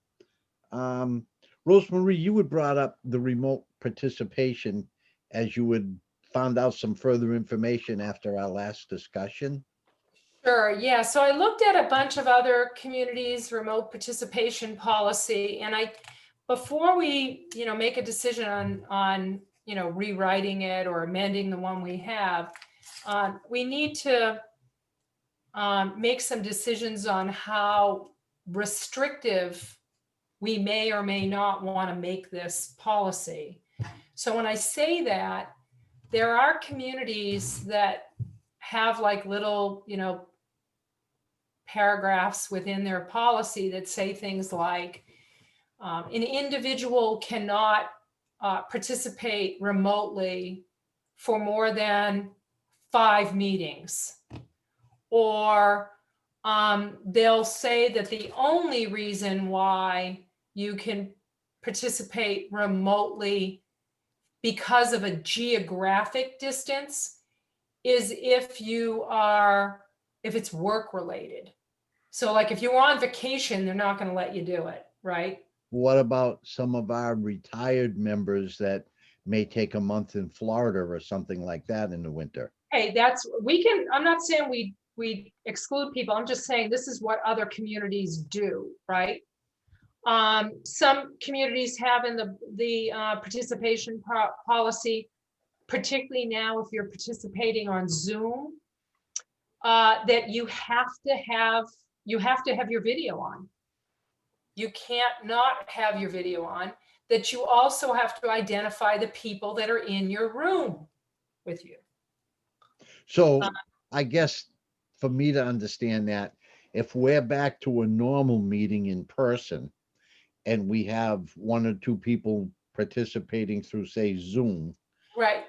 Rosemary, you had brought up the remote participation as you had found out some further information after our last discussion. Sure, yeah. So I looked at a bunch of other communities' remote participation policy, and before we, make a decision on, rewriting it or amending the one we have, we need to make some decisions on how restrictive we may or may not want to make this policy. So when I say that, there are communities that have like little, paragraphs within their policy that say things like, an individual cannot participate remotely for more than 5 meetings. Or they'll say that the only reason why you can participate remotely because of a geographic distance is if it's work related. So like if you're on vacation, they're not going to let you do it, right? What about some of our retired members that may take a month in Florida or something like that in the winter? Hey, I'm not saying we exclude people. I'm just saying this is what other communities do, right? Some communities have in the participation policy, particularly now if you're participating on Zoom, that you have to have your video on. You can't not have your video on. That you also have to identify the people that are in your room with you. So I guess for me to understand that, if we're back to a normal meeting in person and we have 1 or 2 people participating through, say, Zoom, Right.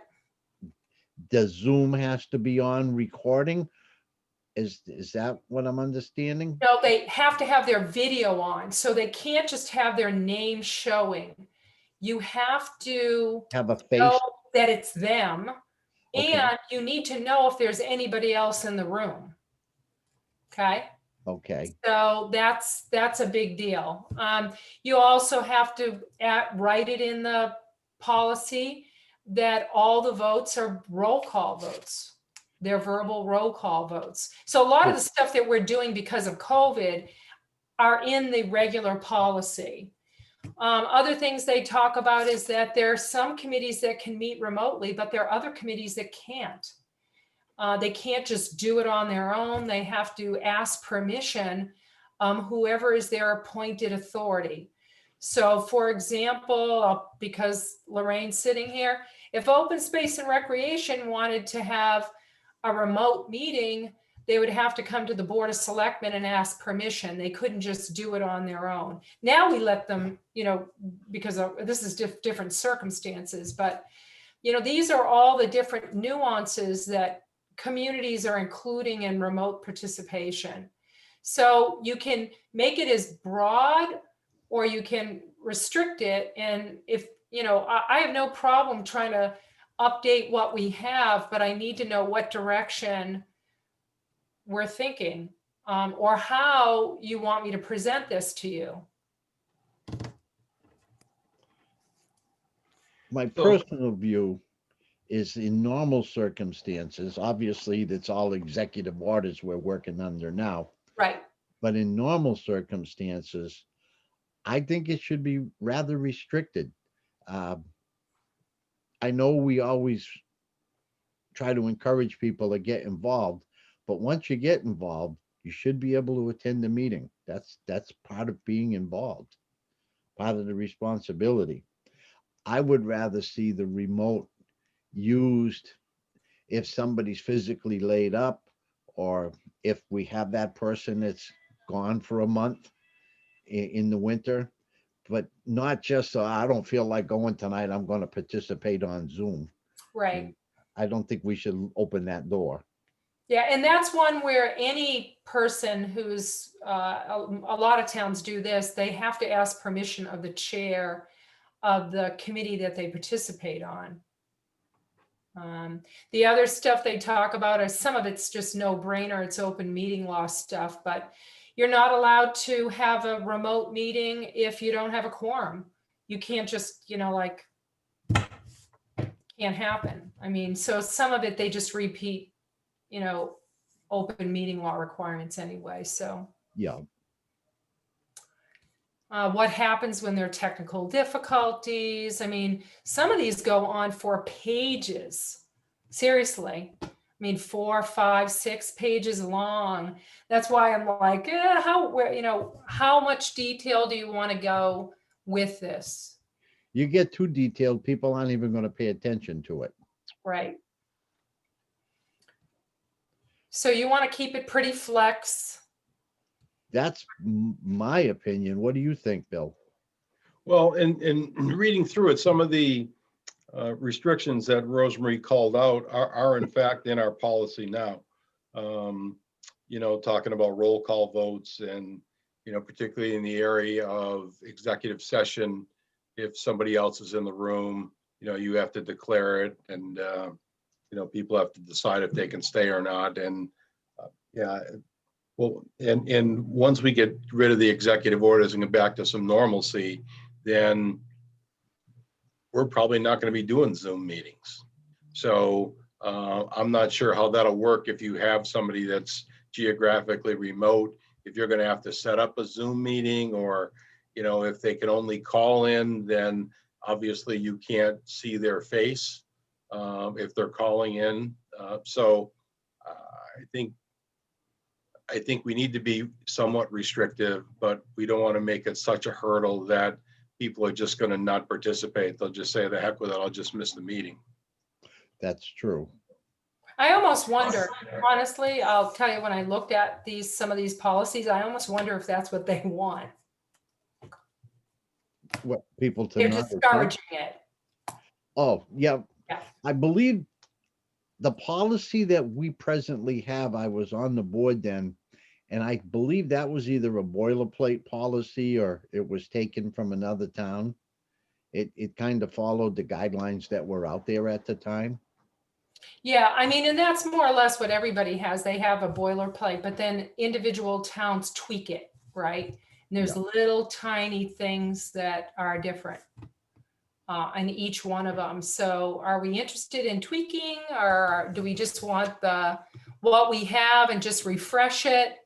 does Zoom has to be on recording? Is that what I'm understanding? No, they have to have their video on. So they can't just have their name showing. You have to Have a face? know that it's them. Okay. And you need to know if there's anybody else in the room. Okay. Okay. So that's a big deal. You also have to write it in the policy that all the votes are roll call votes. They're verbal roll call votes. So a lot of the stuff that we're doing because of COVID are in the regular policy. Other things they talk about is that there are some committees that can meet remotely, but there are other committees that can't. They can't just do it on their own. They have to ask permission, whoever is their appointed authority. So for example, because Lorraine's sitting here, if Open Space and Recreation wanted to have a remote meeting, they would have to come to the Board of Selectmen and ask permission. They couldn't just do it on their own. Now we let them, because this is different circumstances, but these are all the different nuances that communities are including in remote participation. So you can make it as broad or you can restrict it. And if, I have no problem trying to update what we have, but I need to know what direction we're thinking, or how you want me to present this to you. My personal view is in normal circumstances, obviously that's all executive orders we're working under now, Right. but in normal circumstances, I think it should be rather restricted. I know we always try to encourage people to get involved, but once you get involved, you should be able to attend the meeting. That's part of being involved, part of the responsibility. I would rather see the remote used if somebody's physically laid up, or if we have that person that's gone for a month in the winter, but not just so I don't feel like going tonight, I'm going to participate on Zoom. Right. I don't think we should open that door. Yeah, and that's one where any person who's, a lot of towns do this, they have to ask permission of the chair of the committee that they participate on. The other stuff they talk about is some of it's just no brainer, it's open meeting law stuff, but you're not allowed to have a remote meeting if you don't have a quorum. You can't just, can't happen. I mean, so some of it, they just repeat, open meeting law requirements anyway, so. Yeah. What happens when there are technical difficulties? I mean, some of these go on for pages, seriously. I mean, 4, 5, 6 pages long. That's why I'm like, how much detail do you want to go with this? You get too detailed, people aren't even going to pay attention to it. Right. So you want to keep it pretty flex. That's my opinion. What do you think, Bill? Well, in reading through it, some of the restrictions that Rosemary called out are in fact in our policy now. Talking about roll call votes and, particularly in the area of executive session, if somebody else is in the room, you have to declare it, and, people have to decide if they can stay or not. And well, and once we get rid of the executive orders and get back to some normalcy, then we're probably not going to be doing Zoom meetings. So I'm not sure how that'll work if you have somebody that's geographically remote, if you're going to have to set up a Zoom meeting, or, if they can only call in, then obviously you can't see their face if they're calling in. So I think we need to be somewhat restrictive, but we don't want to make it such a hurdle that people are just going to not participate. They'll just say, the heck with it, I'll just miss the meeting. That's true. I almost wonder, honestly, I'll tell you, when I looked at some of these policies, I almost wonder if that's what they want. What people to They're not attend? discouraging it. Oh, yeah. Yeah. I believe the policy that we presently have, I was on the board then, and I believe that was either a boilerplate policy or it was taken from another town. It kind of followed the guidelines that were out there at the time. Yeah, I mean, and that's more or less what everybody has. They have a boilerplate, but then individual towns tweak it, right? And there's little tiny things that are different in each one of them. So are we interested in tweaking, or do we just want what we have and just refresh it?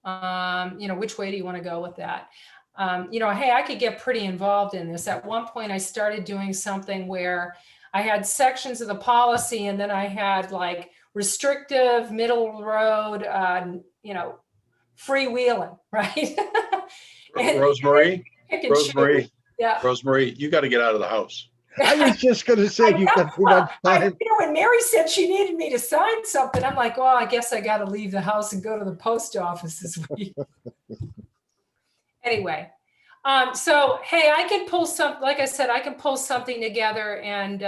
Which way do you want to go with that? Hey, I could get pretty involved in this. At one point, I started doing something where I had sections of the policy, and then I had like restrictive, middle road, freewheeling, right? Rosemary, Yeah. Rosemary, you got to get out of the house. I was just gonna say you got too much time. When Mary said she needed me to sign something, I'm like, well, I guess I got to leave the house and go to the post office this week. Anyway, so hey, I can pull some, like I said, I can pull something together and,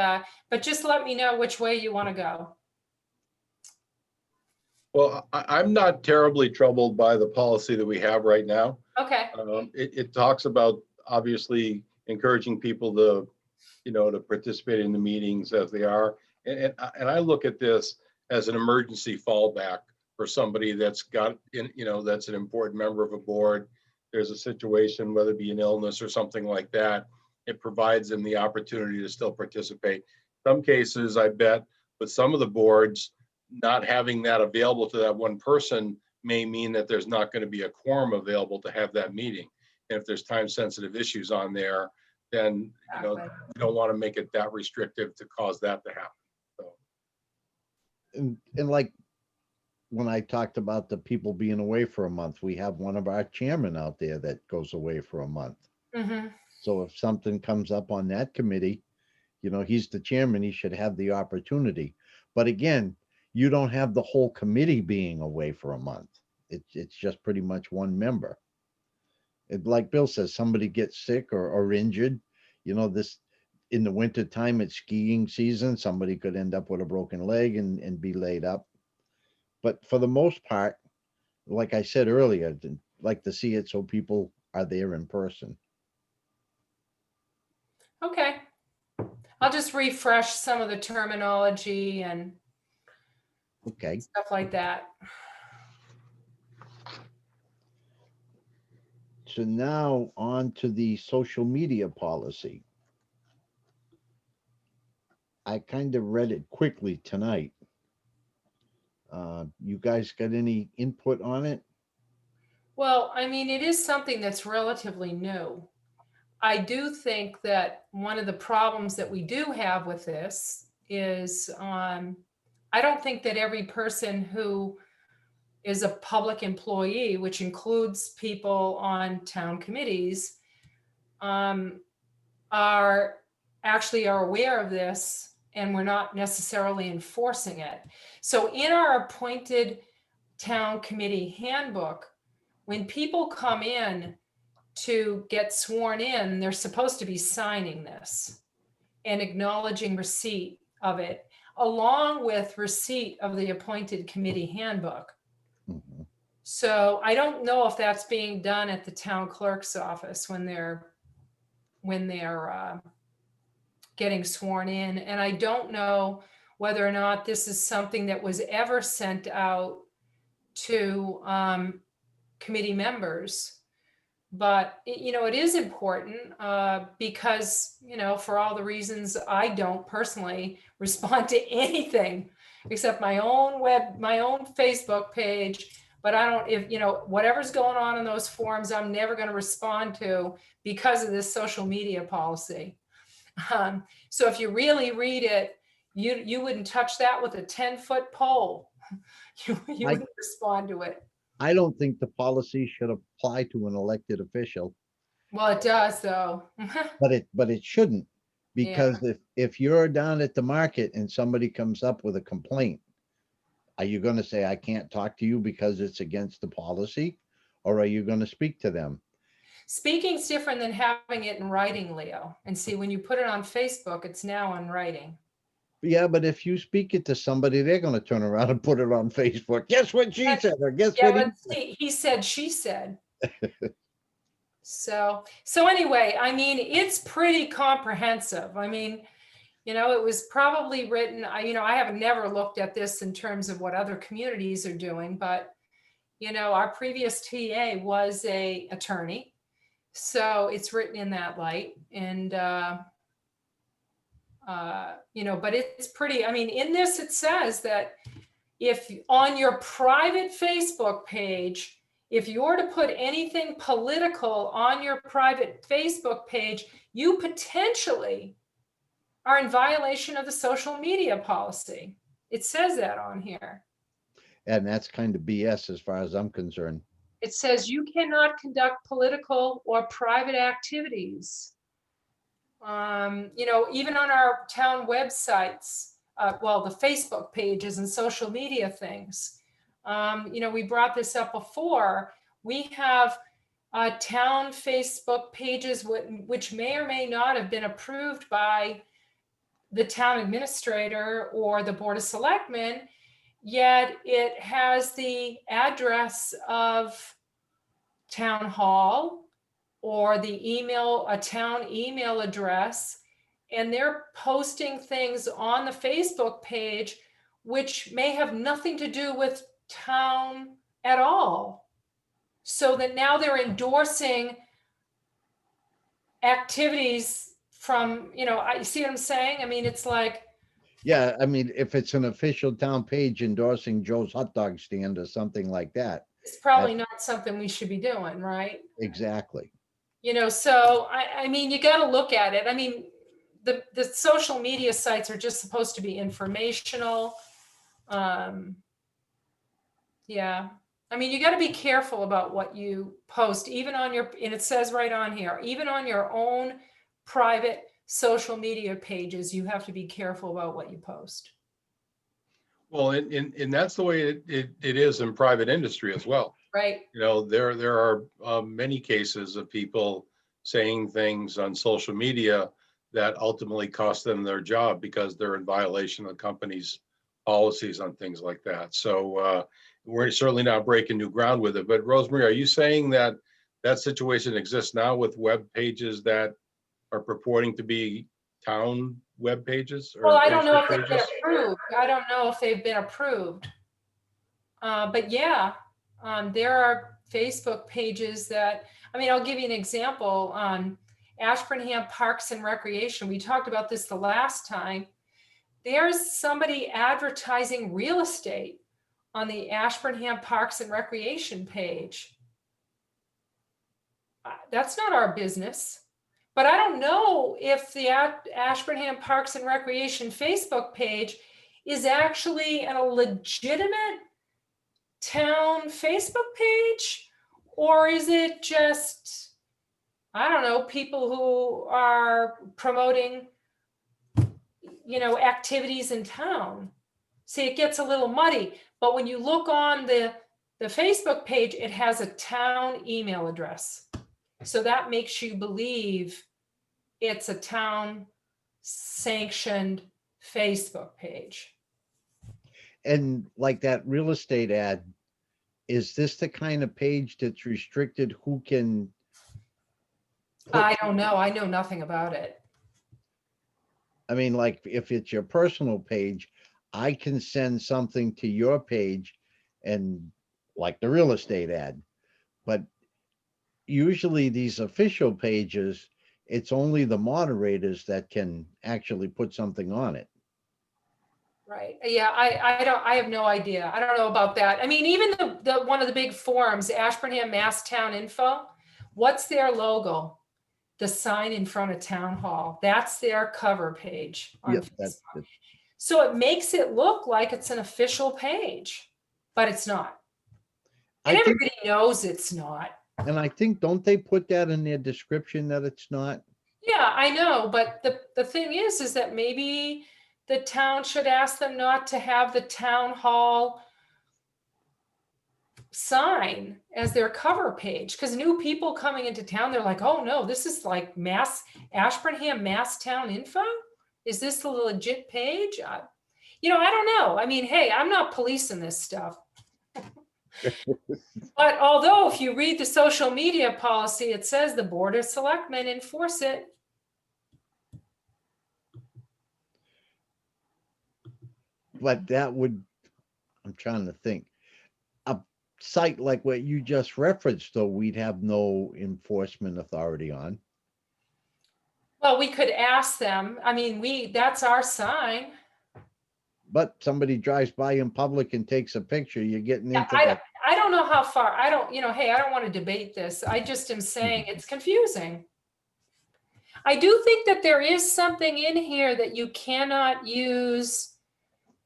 but just let me know which way you want to go. Well, I'm not terribly troubled by the policy that we have right now. Okay. It talks about obviously encouraging people to, to participate in the meetings as they are. And I look at this as an emergency fallback for somebody that's got, that's an important member of a board. There's a situation, whether it be an illness or something like that, it provides them the opportunity to still participate. Some cases, I bet, with some of the boards, not having that available to that one person may mean that there's not going to be a quorum available to have that meeting. And if there's time sensitive issues on there, then you don't want to make it that restrictive to cause that to happen. So. And like when I talked about the people being away for a month, we have one of our chairmen out there that goes away for a month. Mm-hmm. So if something comes up on that committee, he's the chairman, he should have the opportunity. But again, you don't have the whole committee being away for a month. It's just pretty much one member. Like Bill says, somebody gets sick or injured, this in the winter time, it's skiing season. Somebody could end up with a broken leg and be laid up. But for the most part, like I said earlier, I'd like to see it so people are there in person. Okay. I'll just refresh some of the terminology and Okay. stuff like that. So now on to the social media policy. I kind of read it quickly tonight. You guys got any input on it? Well, I mean, it is something that's relatively new. I do think that one of the problems that we do have with this is I don't think that every person who is a public employee, which includes people on town committees, are aware of this, and we're not necessarily enforcing it. So in our appointed town committee handbook, when people come in to get sworn in, they're supposed to be signing this and acknowledging receipt of it, along with receipt of the appointed committee handbook. Mhm. So I don't know if that's being done at the town clerk's office when they're getting sworn in. And I don't know whether or not this is something that was ever sent out to committee members. But, it is important because, for all the reasons I don't personally respond to anything except my own Facebook page. But I don't, whatever's going on in those forums, I'm never going to respond to because of this social media policy. So if you really read it, you wouldn't touch that with a 10-foot pole. You wouldn't respond to it. I don't think the policy should apply to an elected official, Well, it does though. but it shouldn't. Because if you're down at the market and somebody comes up with a complaint, are you going to say, I can't talk to you because it's against the policy? Or are you going to speak to them? Speaking's different than having it in writing, Leo. And see, when you put it on Facebook, it's now in writing. Yeah, but if you speak it to somebody, they're going to turn around and put it on Facebook. Guess what she said, or guess what but he said, she said. So anyway, I mean, it's pretty comprehensive. I mean, it was probably written, I have never looked at this in terms of what other communities are doing, but, our previous TA was a attorney. So it's written in that light. And, but it's pretty, I mean, in this, it says that if on your private Facebook page, if you're to put anything political on your private Facebook page, you potentially are in violation of the social media policy. It says that on here. And that's kind of BS as far as I'm concerned. It says you cannot conduct political or private activities Even on our town websites, well, the Facebook pages and social media things. We brought this up before. We have town Facebook pages which may or may not have been approved by the town administrator or the Board of Selectmen, yet it has the address of town hall or the email, a town email address, and they're posting things on the Facebook page which may have nothing to do with town at all. So that now they're endorsing activities from, I see what I'm saying? I mean, it's like, Yeah, I mean, if it's an official town page endorsing Joe's hot dog stand or something like that, it's probably not something we should be doing, right? exactly. So I mean, you got to look at it. I mean, the social media sites are just supposed to be informational. Yeah. I mean, you got to be careful about what you post, even on your, and it says right on here, even on your own private social media pages, you have to be careful about what you post. Well, and that's the way it is in private industry as well. Right. There are many cases of people saying things on social media that ultimately cost them their job because they're in violation of the company's policies on things like that. So we're certainly not breaking new ground with it. But Rosemary, are you saying that that situation exists now with web pages that are purporting to be town web pages? Well, I don't know if they've been approved. I don't know if they've been approved. But yeah, there are Facebook pages that, I mean, I'll give you an example. Ashburnham Parks and Recreation, we talked about this the last time. There's somebody advertising real estate on the Ashburnham Parks and Recreation page. That's not our business. But I don't know if the Ashburnham Parks and Recreation Facebook page is actually a legitimate town Facebook page, or is it just, I don't know, people who are promoting, activities in town. See, it gets a little muddy, but when you look on the Facebook page, it has a town email address. So that makes you believe it's a town sanctioned Facebook page. And like that real estate ad, is this the kind of page that's restricted who can? I don't know. I know nothing about it. I mean, like if it's your personal page, I can send something to your page and like the real estate ad. But usually these official pages, it's only the moderators that can actually put something on it. Right. Yeah, I have no idea. I don't know about that. I mean, even the one of the big forums, Ashburnham Mass Town Info, what's their logo? The sign in front of Town Hall. That's their cover page on Yep, that's Facebook. So it makes it look like it's an official page, but it's not. And everybody knows it's not. And I think, don't they put that in their description that it's not? Yeah, I know, but the thing is that maybe the town should ask them not to have the town hall sign as their cover page, because new people coming into town, they're like, oh no, this is like Ashburnham Mass Town Info. Is this the legit page? I don't know. I mean, hey, I'm not policing this stuff. But although if you read the social media policy, it says the Board of Selectmen enforce it. But that would, I'm trying to think. A site like what you just referenced, though, we'd have no enforcement authority on. Well, we could ask them. I mean, that's our sign. But somebody drives by in public and takes a picture, you're getting into that. I don't know how far, hey, I don't want to debate this. I just am saying it's confusing. I do think that there is something in here that you cannot use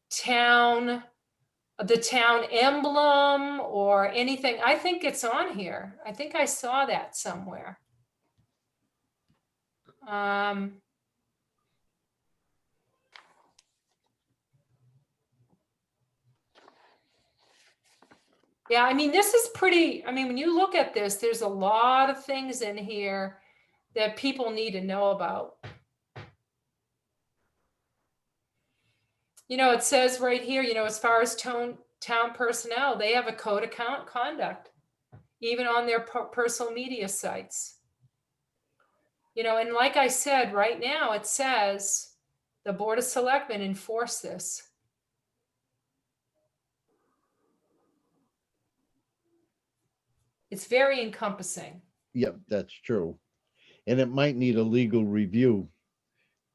the town emblem or anything. I think it's on here. I think I saw that somewhere. Yeah, I mean, this is pretty, I mean, when you look at this, there's a lot of things in here that people need to know about. You know, it says right here, you know, as far as town personnel, they have a code of conduct, even on their personal media sites. You know, and like I said, right now it says the Board of Selectmen enforce this. It's very encompassing. Yep, that's true. And it might need a legal review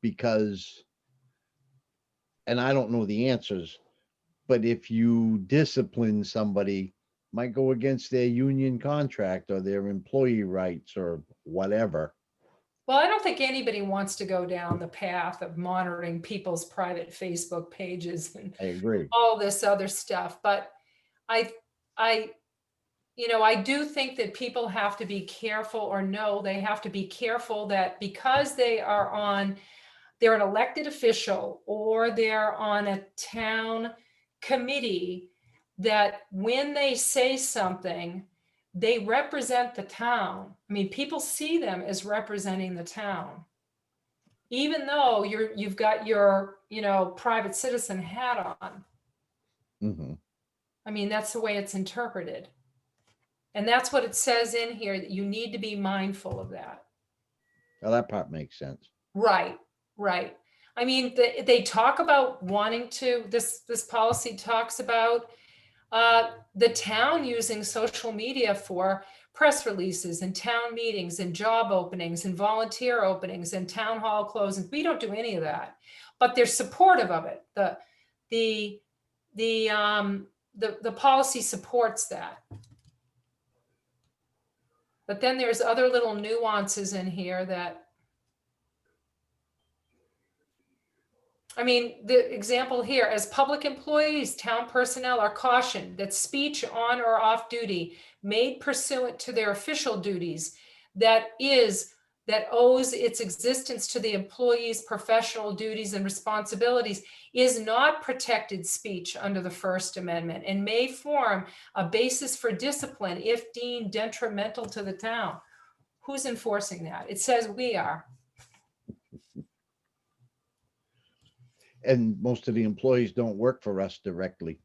because, and I don't know the answers, but if you discipline somebody, might go against their union contract or their employee rights or whatever. Well, I don't think anybody wants to go down the path of monitoring people's private Facebook pages and I agree. all this other stuff. But I, you know, I do think that people have to be careful, or know they have to be careful that because they're an elected official or they're on a town committee, that when they say something, they represent the town. I mean, people see them as representing the town. Even though you've got your, you know, private citizen hat on. Hmm. I mean, that's the way it's interpreted. And that's what it says in here, that you need to be mindful of that. Well, that part makes sense. Right, right. I mean, they talk about wanting to, this policy talks about the town using social media for press releases and town meetings and job openings and volunteer openings and town hall closings. We don't do any of that, but they're supportive of it. The policy supports that. But then there's other little nuances in here that, I mean, the example here, as public employees, town personnel are cautioned that speech on or off duty made pursuant to their official duties that owes its existence to the employee's professional duties and responsibilities is not protected speech under the First Amendment and may form a basis for discipline if deemed detrimental to the town. Who's enforcing that? It says we are. And most of the employees don't work for us directly.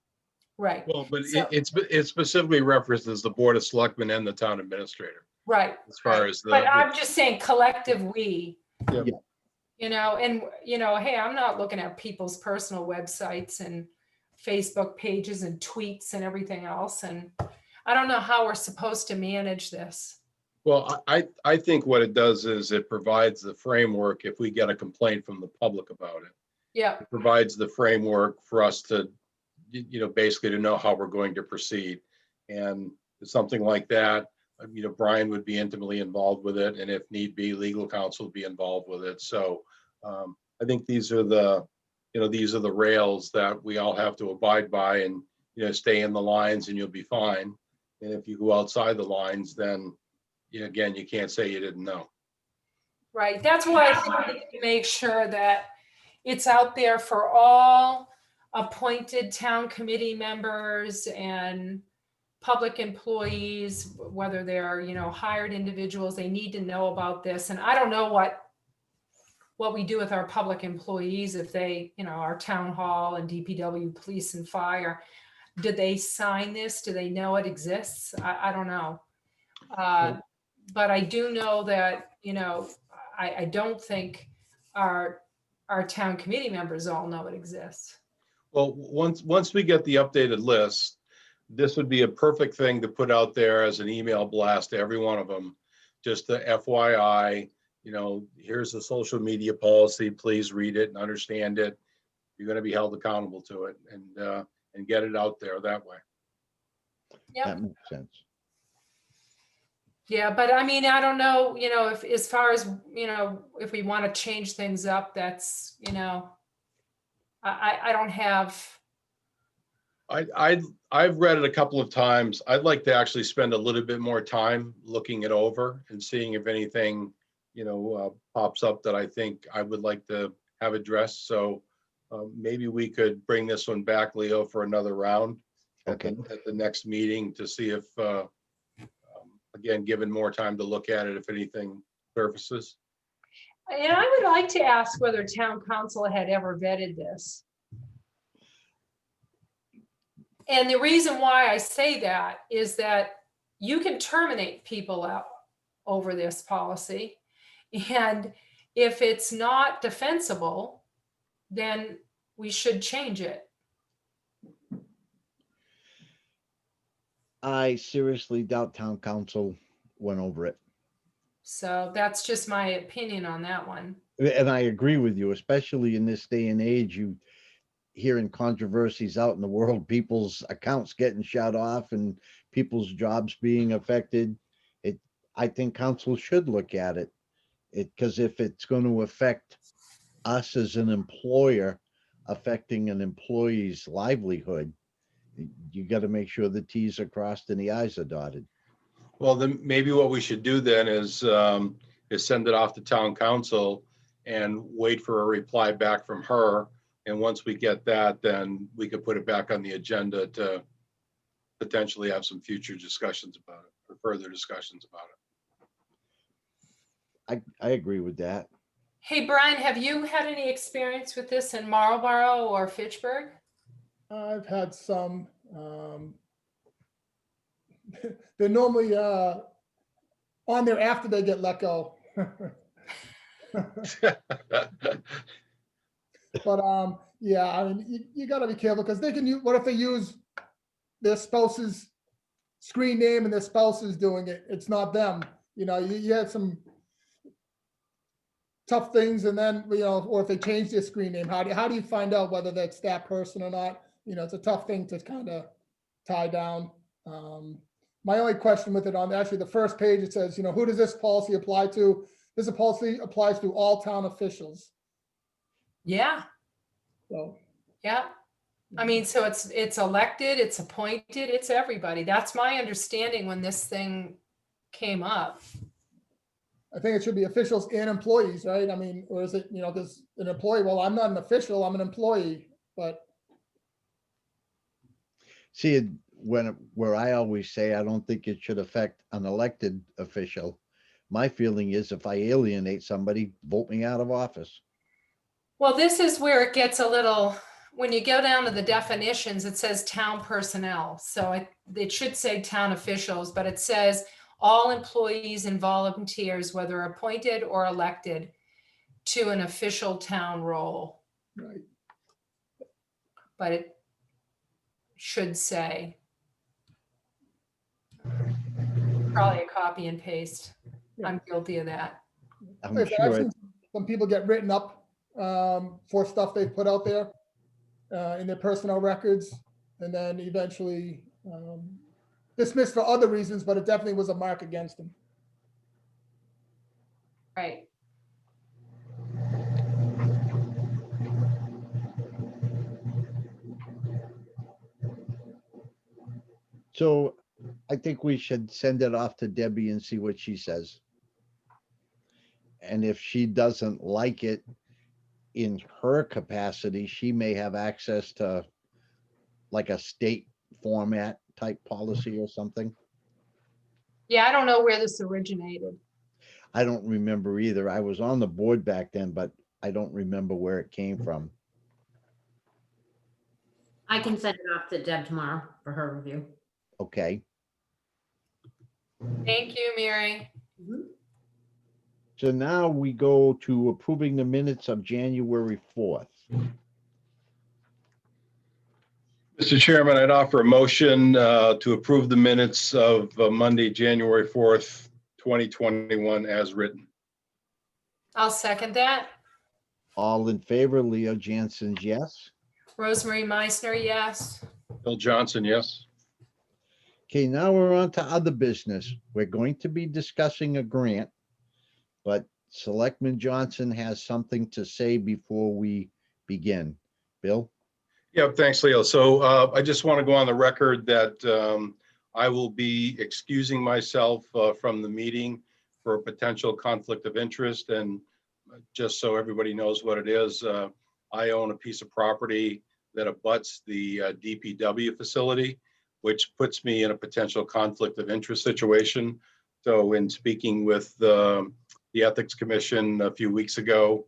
Right. Well, but So- it specifically references the Board of Selectmen and the town administrator Right. as far right. as But I'm just saying collective we. Yeah. Yeah. You know, and you know, hey, I'm not looking at people's personal websites and Facebook pages and tweets and everything else. And I don't know how we're supposed to manage this. Well, I think what it does is it provides the framework if we get a complaint from the public about it. Yeah. It provides the framework for us to, you know, basically to know how we're going to proceed. And something like that, you know, Brian would be intimately involved with it. And if need be, legal counsel would be involved with it. So I think these are the, you know, these are the rails that we all have to abide by, and, you know, stay in the lines and you'll be fine. And if you go outside the lines, then, you know, again, you can't say you didn't know. Right. That's why I think we need to make sure that it's out there for all appointed town committee members and public employees, whether they're, you know, hired individuals, they need to know about this. And I don't know what we do with our public employees if they, you know, our town hall and DPW, police and fire, did they sign this? Do they know it exists? I don't know. But I do know that, you know, I don't think our town committee members all know it exists. Well, once we get the updated list, this would be a perfect thing to put out there as an email blast to every one of them. Just the FYI, you know, here's the social media policy. Please read it and understand it. You're going to be held accountable to it, and get it out there that way. Yep. That makes sense. Yeah, but I mean, I don't know, you know, if as far as, you know, if we want to change things up, that's, you know, I don't have. I've read it a couple of times. I'd like to actually spend a little bit more time looking it over and seeing if anything, you know, pops up that I think I would like to have addressed. So maybe we could bring this one back, Leo, for another round Okay. at the next meeting to see if, again, given more time to look at it, if anything surfaces. And I would like to ask whether town council had ever vetted this. And the reason why I say that is that you can terminate people out over this policy. And if it's not defensible, then we should change it. I seriously doubt town council went over it. So that's just my opinion on that one. And I agree with you, especially in this day and age, you hearing controversies out in the world, people's accounts getting shut off and people's jobs being affected. I think council should look at it. Because if it's going to affect us as an employer, affecting an employee's livelihood, you got to make sure the T's are crossed and the I's are dotted. Well, then maybe what we should do then is send it off to town council and wait for a reply back from her. And once we get that, then we could put it back on the agenda to potentially have some future discussions about it, or further discussions about it. I agree with that. Hey, Brian, have you had any experience with this in Marlborough or Fitchburg? I've had some, they're normally on there after they get let go. But yeah, I mean, you gotta be careful because they can use, what if they use their spouse's screen name and their spouse is doing it? It's not them. You know, you had some tough things, and then, you know, or if they change their screen name, how do you find out whether that's that person or not? You know, it's a tough thing to kind of tie down. My only question with it on actually the first page, it says, you know, who does this policy apply to? This policy applies to all town officials. Yeah, So, yeah. I mean, so it's elected, it's appointed, it's everybody. That's my understanding when this thing came up. I think it should be officials and employees, right? I mean, or is it, you know, there's an employee, well, I'm not an official, I'm an employee, but See, where I always say I don't think it should affect an elected official. My feeling is if I alienate somebody, vote me out of office. Well, this is where it gets a little, when you go down to the definitions, it says town personnel. So it should say town officials, but it says all employees and volunteers, whether appointed or elected to an official town role. right. But it should say. Probably a copy and paste. I'm guilty of that. I'm Like I said, I've sure seen some people get written up for stuff they've put out there in their personnel records, and then eventually dismissed for other reasons, but it definitely was a mark against them. Right. So I think we should send it off to Debbie and see what she says. And if she doesn't like it in her capacity, she may have access to like a state format type policy or something. Yeah, I don't know where this originated. I don't remember either. I was on the board back then, but I don't remember where it came from. I can send it off to Deb tomorrow for her review. Okay. Thank you, Mary. So now we go to approving the minutes of January 4th. Mr. Chairman, I'd offer a motion to approve the minutes of Monday, January 4th, 2021 as written. I'll second that. All in favor, Leo Jansen's yes. Rosemary Meisner, yes. Bill Johnson, yes. Okay, now we're on to other business. We're going to be discussing a grant, but Selectman Johnson has something to say before we begin. Bill? Yeah, thanks, Leo. So I just want to go on the record that I will be excusing myself from the meeting for a potential conflict of interest. And just so everybody knows what it is, I own a piece of property that abuts the DPW facility. which puts me in a potential conflict of interest situation. So in speaking with the Ethics Commission a few weeks ago,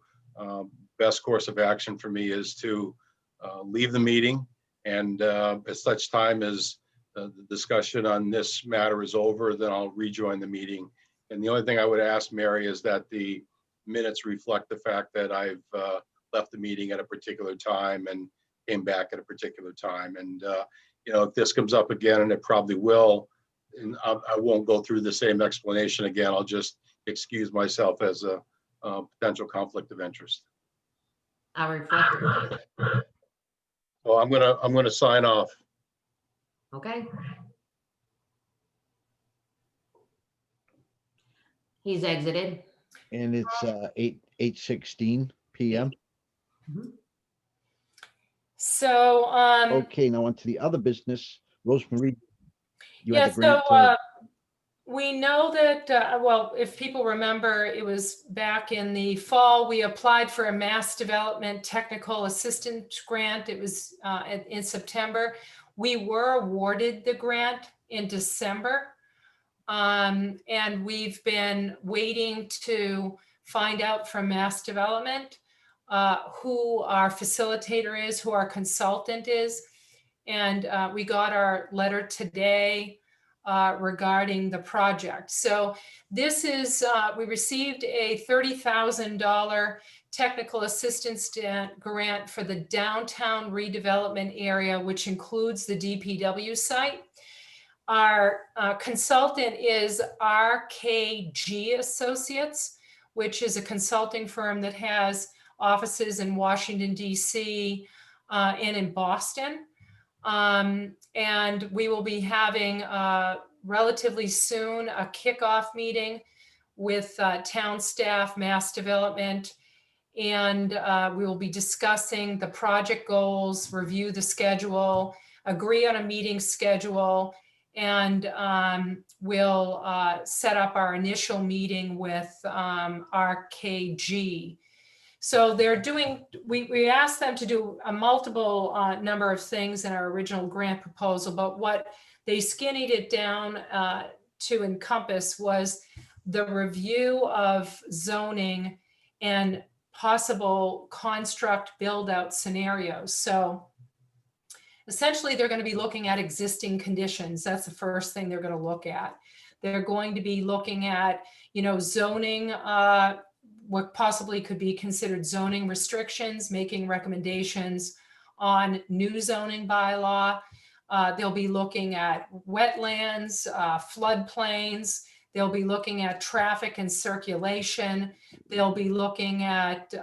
best course of action for me is to leave the meeting, and at such time as the discussion on this matter is over, then I'll rejoin the meeting. And the only thing I would ask, Mary, is that the minutes reflect the fact that I've left the meeting at a particular time and came back at a particular time. And if this comes up again, and it probably will, and I won't go through the same explanation again. I'll just excuse myself as a potential conflict of interest. I'll reflect it. So I'm gonna sign off. Okay. He's exited. And it's 8:16 p.m. So, Okay, now on to the other business. Rosemary, you yeah, had the grant. so we know that, well, if people remember, it was back in the fall, we applied for a Mass Development Technical Assistance Grant. It was in September. We were awarded the grant in December. And we've been waiting to find out from Mass Development who our facilitator is, who our consultant is. And we got our letter today regarding the project. So this is, we received a $30,000 technical assistance grant for the downtown redevelopment area, which includes the DPW site. Our consultant is RKG Associates, which is a consulting firm that has offices in Washington, D.C. And in Boston. And we will be having relatively soon a kickoff meeting with town staff, Mass Development, and we will be discussing the project goals, review the schedule, agree on a meeting schedule, and we'll set up our initial meeting with RKG. So they're doing, we asked them to do a multiple number of things in our original grant proposal, but what they skinnied it down to encompass was the review of zoning and possible construct build out scenarios. So essentially they're going to be looking at existing conditions. That's the first thing they're going to look at. They're going to be looking at, zoning, what possibly could be considered zoning restrictions, making recommendations on new zoning bylaw. They'll be looking at wetlands, floodplains. They'll be looking at traffic and circulation. They'll be looking at,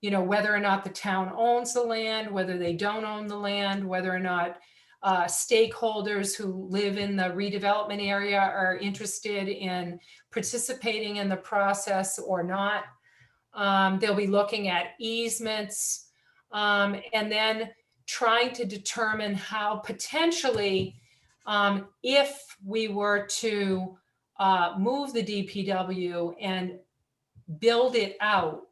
whether or not the town owns the land, whether they don't own the land, whether or not stakeholders who live in the redevelopment area are interested in participating in the process or not. They'll be looking at easements, and then trying to determine how potentially, if we were to move the DPW and build it out,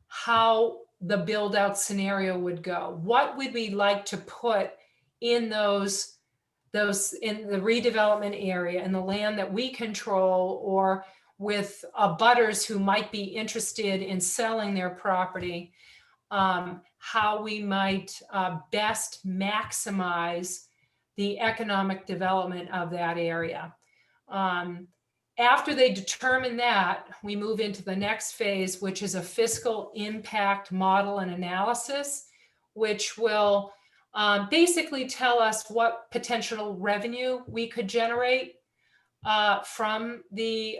how the build out scenario would go. What would we like to put in those in the redevelopment area and the land that we control, or with abutters who might be interested in selling their property, how we might best maximize the economic development of that area. After they determine that, we move into the next phase, which is a fiscal impact model and analysis, which will basically tell us what potential revenue we could generate from the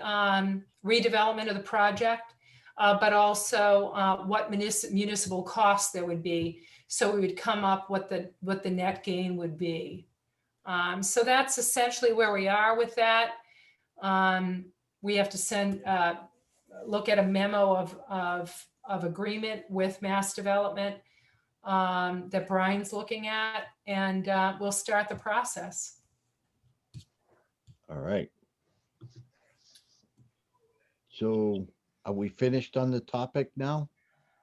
redevelopment of the project, but also what municipal costs there would be. So we would come up what the net gain would be. So that's essentially where we are with that. We have to look at a memo of agreement with Mass Development that Brian's looking at, and we'll start the process. All right. So are we finished on the topic now?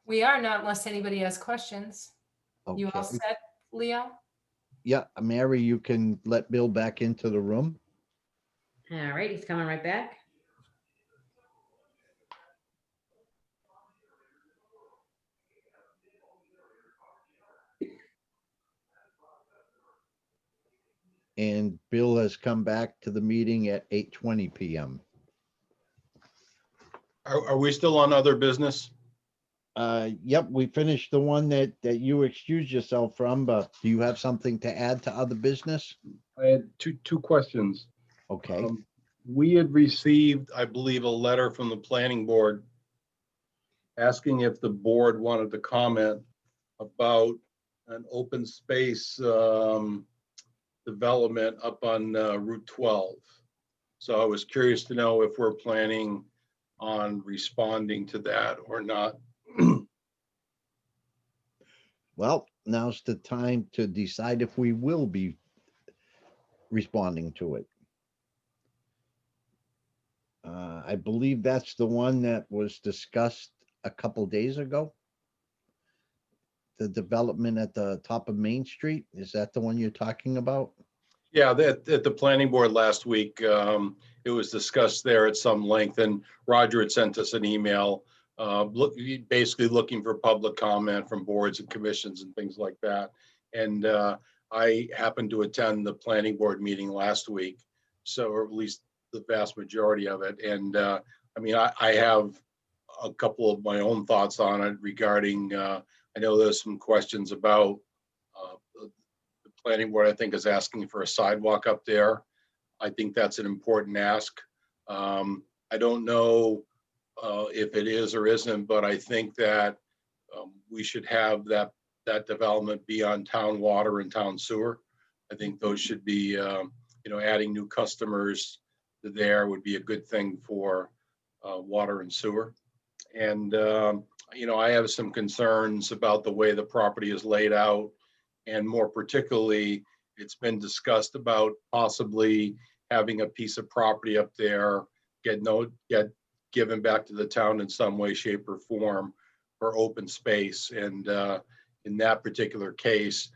We are not, unless anybody has questions. You all Okay. set, Leo? Yeah, Mary, you can let Bill back into the room. All right, he's coming right back. And Bill has come back to the meeting at 8:20 PM. Are we still on other business? Yep, we finished the one that you excused yourself from, but do you have something to add to other business? I had two questions. Okay, We had received, I believe, a letter from the planning board asking if the board wanted to comment about an open space development up on Route 12. So I was curious to know if we're planning on responding to that or not. well, now's the time to decide if we will be responding to it. I believe that's the one that was discussed a couple days ago. The development at the top of Main Street, is that the one you're talking about? Yeah, that at the planning board last week, it was discussed there at some length, and Roger had sent us an email, basically looking for public comment from boards and commissions and things like that. And I happened to attend the planning board meeting last week, so or at least the vast majority of it. And I mean, I have a couple of my own thoughts on it regarding. I know there's some questions about. Planning board, I think, is asking for a sidewalk up there. I think that's an important ask. I don't know if it is or isn't, but I think that we should have that development be on town water and town sewer. I think those should be, adding new customers there would be a good thing for water and sewer. And, I have some concerns about the way the property is laid out. And more particularly, it's been discussed about possibly having a piece of property up there get given back to the town in some way, shape, or form for open space. And in that particular case,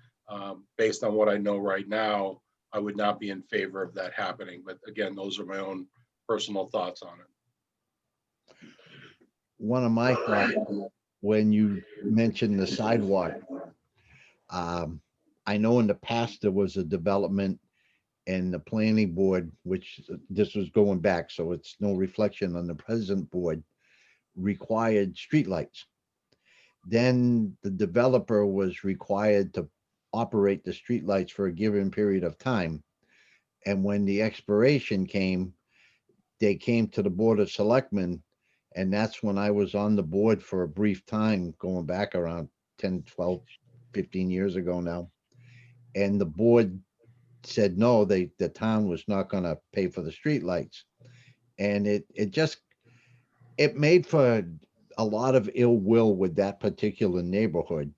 based on what I know right now, I would not be in favor of that happening. But again, those are my own personal thoughts on it. One of my thoughts when you mentioned the sidewalk, I know in the past there was a development and the planning board, which this was going back, so it's no reflection on the present board, required streetlights. Then the developer was required to operate the streetlights for a given period of time. And when the expiration came, they came to the Board of Selectmen, and that's when I was on the board for a brief time, going back around 10, 12, 15 years ago now. And the board said, no, the town was not gonna pay for the streetlights. And it made for a lot of ill will with that particular neighborhood.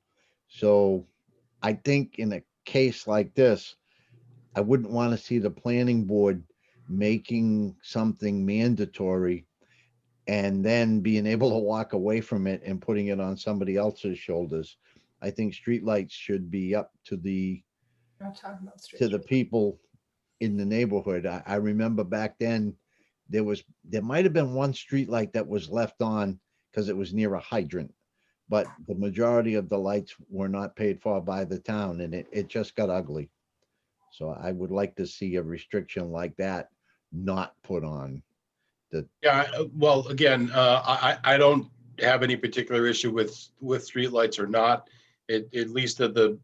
So I think in a case like this, I wouldn't want to see the planning board making something mandatory and then being able to walk away from it and putting it on somebody else's shoulders. I think streetlights should be up to the I'm talking about street. to the people in the neighborhood. I remember back then there might have been one streetlight that was left on because it was near a hydrant, but the majority of the lights were not paid for by the town, and it just got ugly. So I would like to see a restriction like that not put on. Yeah, well, again, I don't have any particular issue with streetlights or not. At least at the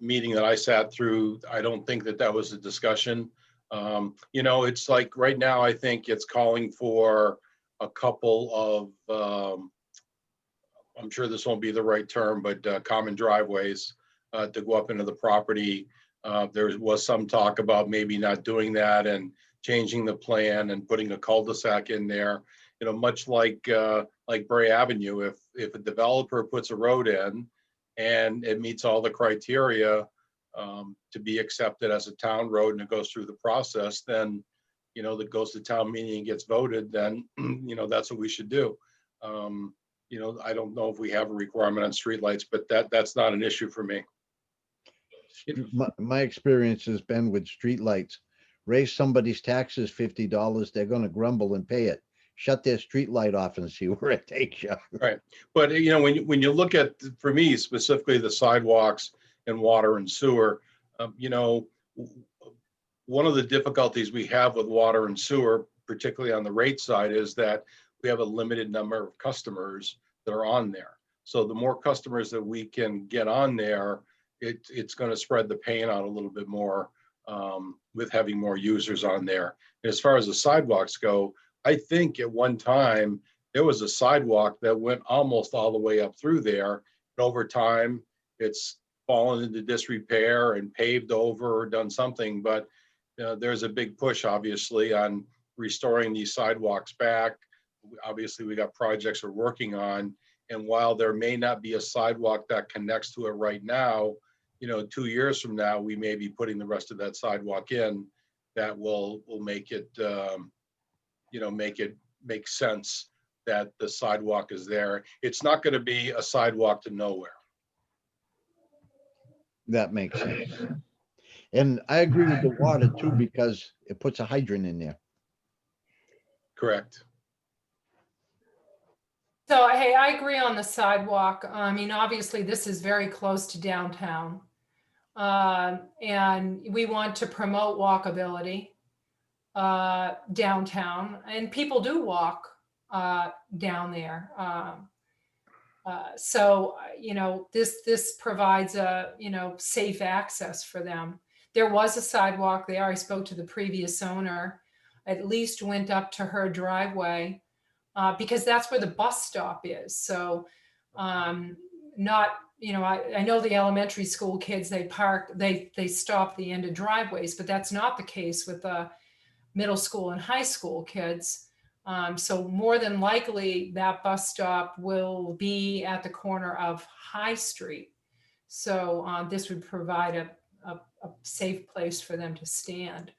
meeting that I sat through, I don't think that was a discussion. It's like right now, I think it's calling for a couple of, I'm sure this won't be the right term, but common driveways to go up into the property. There was some talk about maybe not doing that and changing the plan and putting a cul-de-sac in there, much like Bray Avenue. If a developer puts a road in and it meets all the criteria to be accepted as a town road and it goes through the process, then, that goes to town meeting and gets voted, then, that's what we should do. I don't know if we have a requirement on streetlights, but that's not an issue for me. My experience has been with streetlights. Raise somebody's taxes $50, they're gonna grumble and pay it. Shut their street light off and see where it takes you. Right. But when you look at, for me specifically, the sidewalks and water and sewer, one of the difficulties we have with water and sewer, particularly on the rate side, is that we have a limited number of customers that are on there. So the more customers that we can get on there, it's going to spread the pain out a little bit more with having more users on there. And as far as the sidewalks go, I think at one time there was a sidewalk that went almost all the way up through there. And over time, it's fallen into disrepair and paved over or done something. But there's a big push, obviously, on restoring these sidewalks back. Obviously, we got projects we're working on. And while there may not be a sidewalk that connects to it right now, 2 years from now, we may be putting the rest of that sidewalk in. That will make it, make sense that the sidewalk is there. It's not going to be a sidewalk to nowhere. That makes sense. And I agree with the water too, because it puts a hydrant in there. Correct. So, hey, I agree on the sidewalk. I mean, obviously, this is very close to downtown. And we want to promote walkability downtown. And people do walk down there. So, this provides a, safe access for them. There was a sidewalk there. I spoke to the previous owner, at least went up to her driveway because that's where the bus stop is. So not, I know the elementary school kids, they park, they stop the end of driveways, but that's not the case with the middle school and high school kids. So more than likely that bus stop will be at the corner of High Street. So this would provide a safe place for them to stand.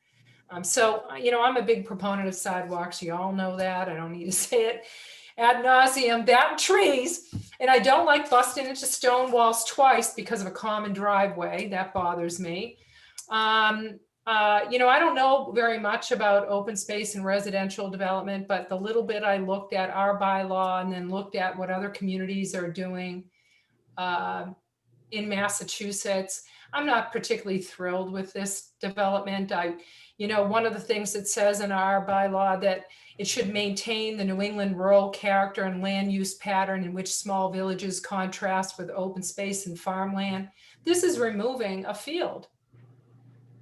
So, I'm a big proponent of sidewalks. You all know that. I don't need to say it ad nauseum. That and trees. And I don't like busting into stone walls twice because of a common driveway. That bothers me. I don't know very much about open space and residential development, but the little bit I looked at our bylaw and then looked at what other communities are doing in Massachusetts, I'm not particularly thrilled with this development. One of the things that says in our bylaw that it should maintain the New England rural character and land use pattern in which small villages contrast with open space and farmland. This is removing a field.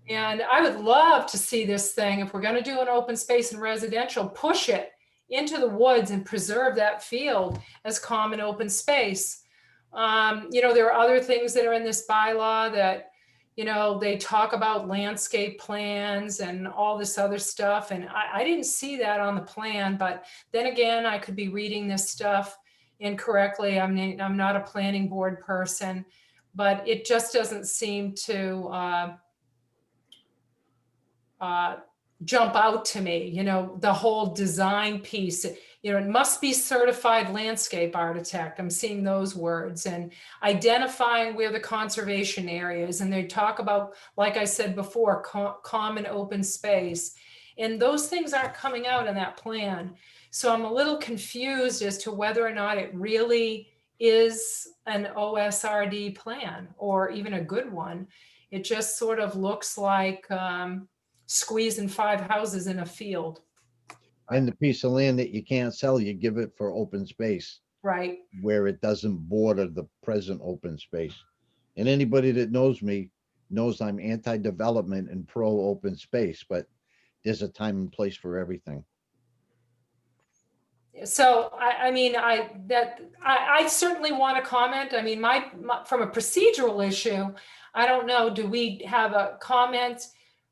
And I would love to see this thing, if we're going to do an open space and residential, push it into the woods and preserve that field as common open space. There are other things that are in this bylaw that, they talk about landscape plans and all this other stuff. And I didn't see that on the plan, but then again, I could be reading this stuff incorrectly. I'm not a planning board person, but it just doesn't seem to jump out to me, the whole design piece. It must be certified landscape architect. I'm seeing those words, and identifying where the conservation areas, and they talk about, like I said before, common open space. And those things aren't coming out in that plan. So I'm a little confused as to whether or not it really is an OSRD plan or even a good one. It just sort of looks like squeezing 5 houses in a field. And the piece of land that you can't sell, you give it for open space. Right. Where it doesn't border the present open space. And anybody that knows me knows I'm anti-development and pro-open space, but there's a time and place for everything. So, I certainly want to comment. I mean, from a procedural issue, I don't know, do we have a comment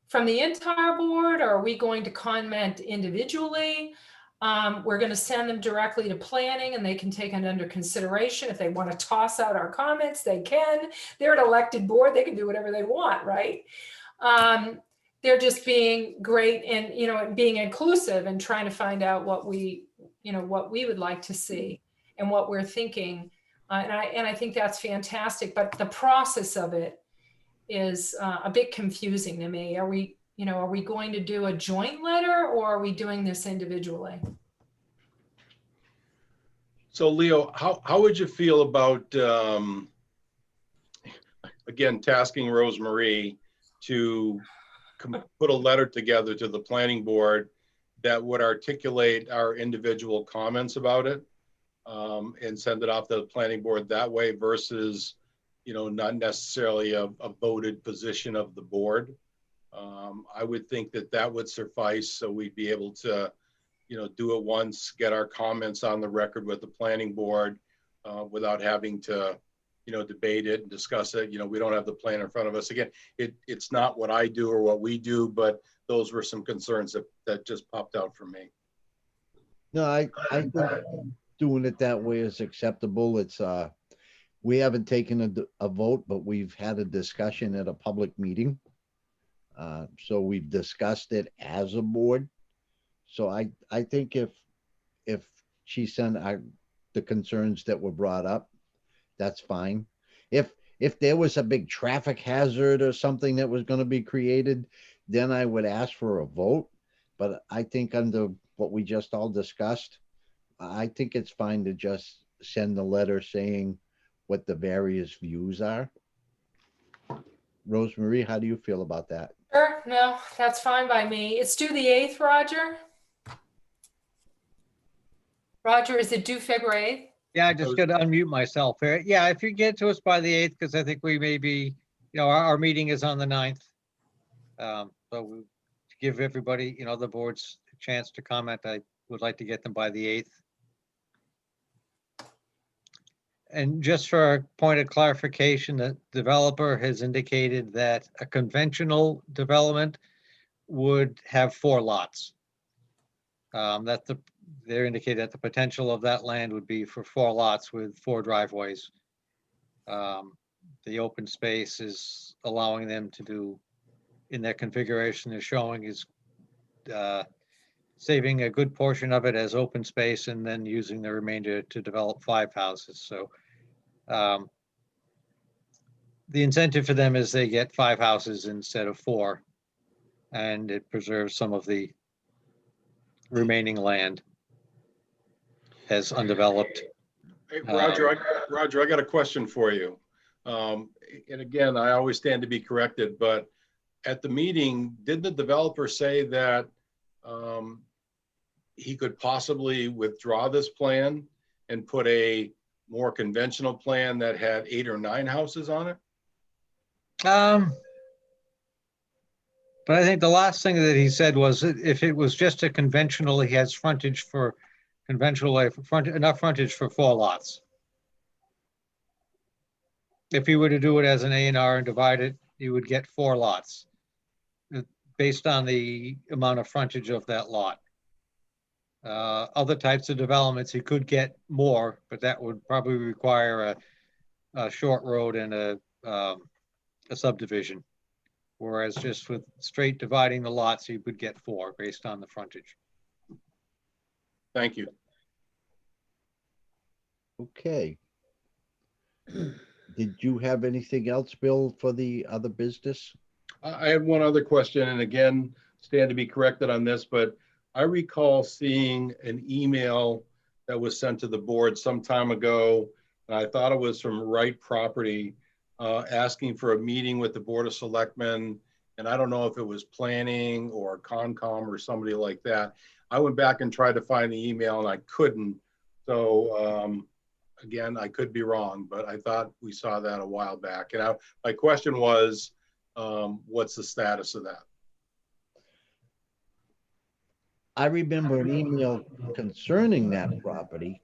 from the entire board, or are we going to comment individually? We're going to send them directly to planning and they can take it under consideration. If they want to toss out our comments, they can. They're an elected board. They can do whatever they want, right? They're just being great and, being inclusive and trying to find out what we would like to see and what we're thinking. And I think that's fantastic. But the process of it is a bit confusing to me. Are we going to do a joint letter, or are we doing this individually? So Leo, how would you feel about, again, tasking Rosemarie to put a letter together to the planning board that would articulate our individual comments about it, and send it off to the planning board that way versus, not necessarily a voted position of the board? I would think that would suffice, so we'd be able to, do it once, get our comments on the record with the planning board, without having to, debate it and discuss it. We don't have the plan in front of us. Again, it's not what I do or what we do, but those were some concerns that just popped out for me. No, I think doing it that way is acceptable. It's, we haven't taken a vote, but we've had a discussion at a public meeting. So we've discussed it as a board. So I think if she sent the concerns that were brought up, that's fine. If there was a big traffic hazard or something that was going to be created, then I would ask for a vote. But I think under what we just all discussed, I think it's fine to just send the letter saying what the various views are. Rosemarie, how do you feel about that? Sure, no, that's fine by me. It's due the 8th, Roger? Roger, is it due February 8th? Yeah, I just got to unmute myself here. Yeah, if you get to us by the 8th, because I think we may be, our meeting is on the 9th. So to give everybody, the board's a chance to comment, I would like to get them by the 8th. And just for a point of clarification, the developer has indicated that a conventional development would have 4 lots. They're indicating that the potential of that land would be for 4 lots with 4 driveways. The open space is allowing them to do, in their configuration they're showing, is saving a good portion of it as open space and then using the remainder to develop 5 houses. So the incentive for them is they get 5 houses instead of 4, and it preserves some of the remaining land as undeveloped. Hey, Roger, I got a question for you. And again, I always stand to be corrected, but at the meeting, did the developer say that he could possibly withdraw this plan and put a more conventional plan that had 8 or 9 houses on it? But I think the last thing that he said was that if it was just a conventional, he has frontage for conventional, enough frontage for 4 lots. If he were to do it as an A&R and divide it, he would get 4 lots based on the amount of frontage of that lot. Other types of developments, he could get more, but that would probably require a short road and a subdivision. Whereas just with straight dividing the lots, he would get 4 based on the frontage. Thank you. Okay. Did you have anything else, Bill, for the other business? I had one other question, and again, stand to be corrected on this, but I recall seeing an email that was sent to the board some time ago, and I thought it was from Wright Property, asking for a meeting with the Board of Selectmen, and I don't know if it was planning or Concom or somebody like that. I went back and tried to find the email and I couldn't. So again, I could be wrong, but I thought we saw that a while back. And my question was, what's the status of that? I remember an email concerning that property,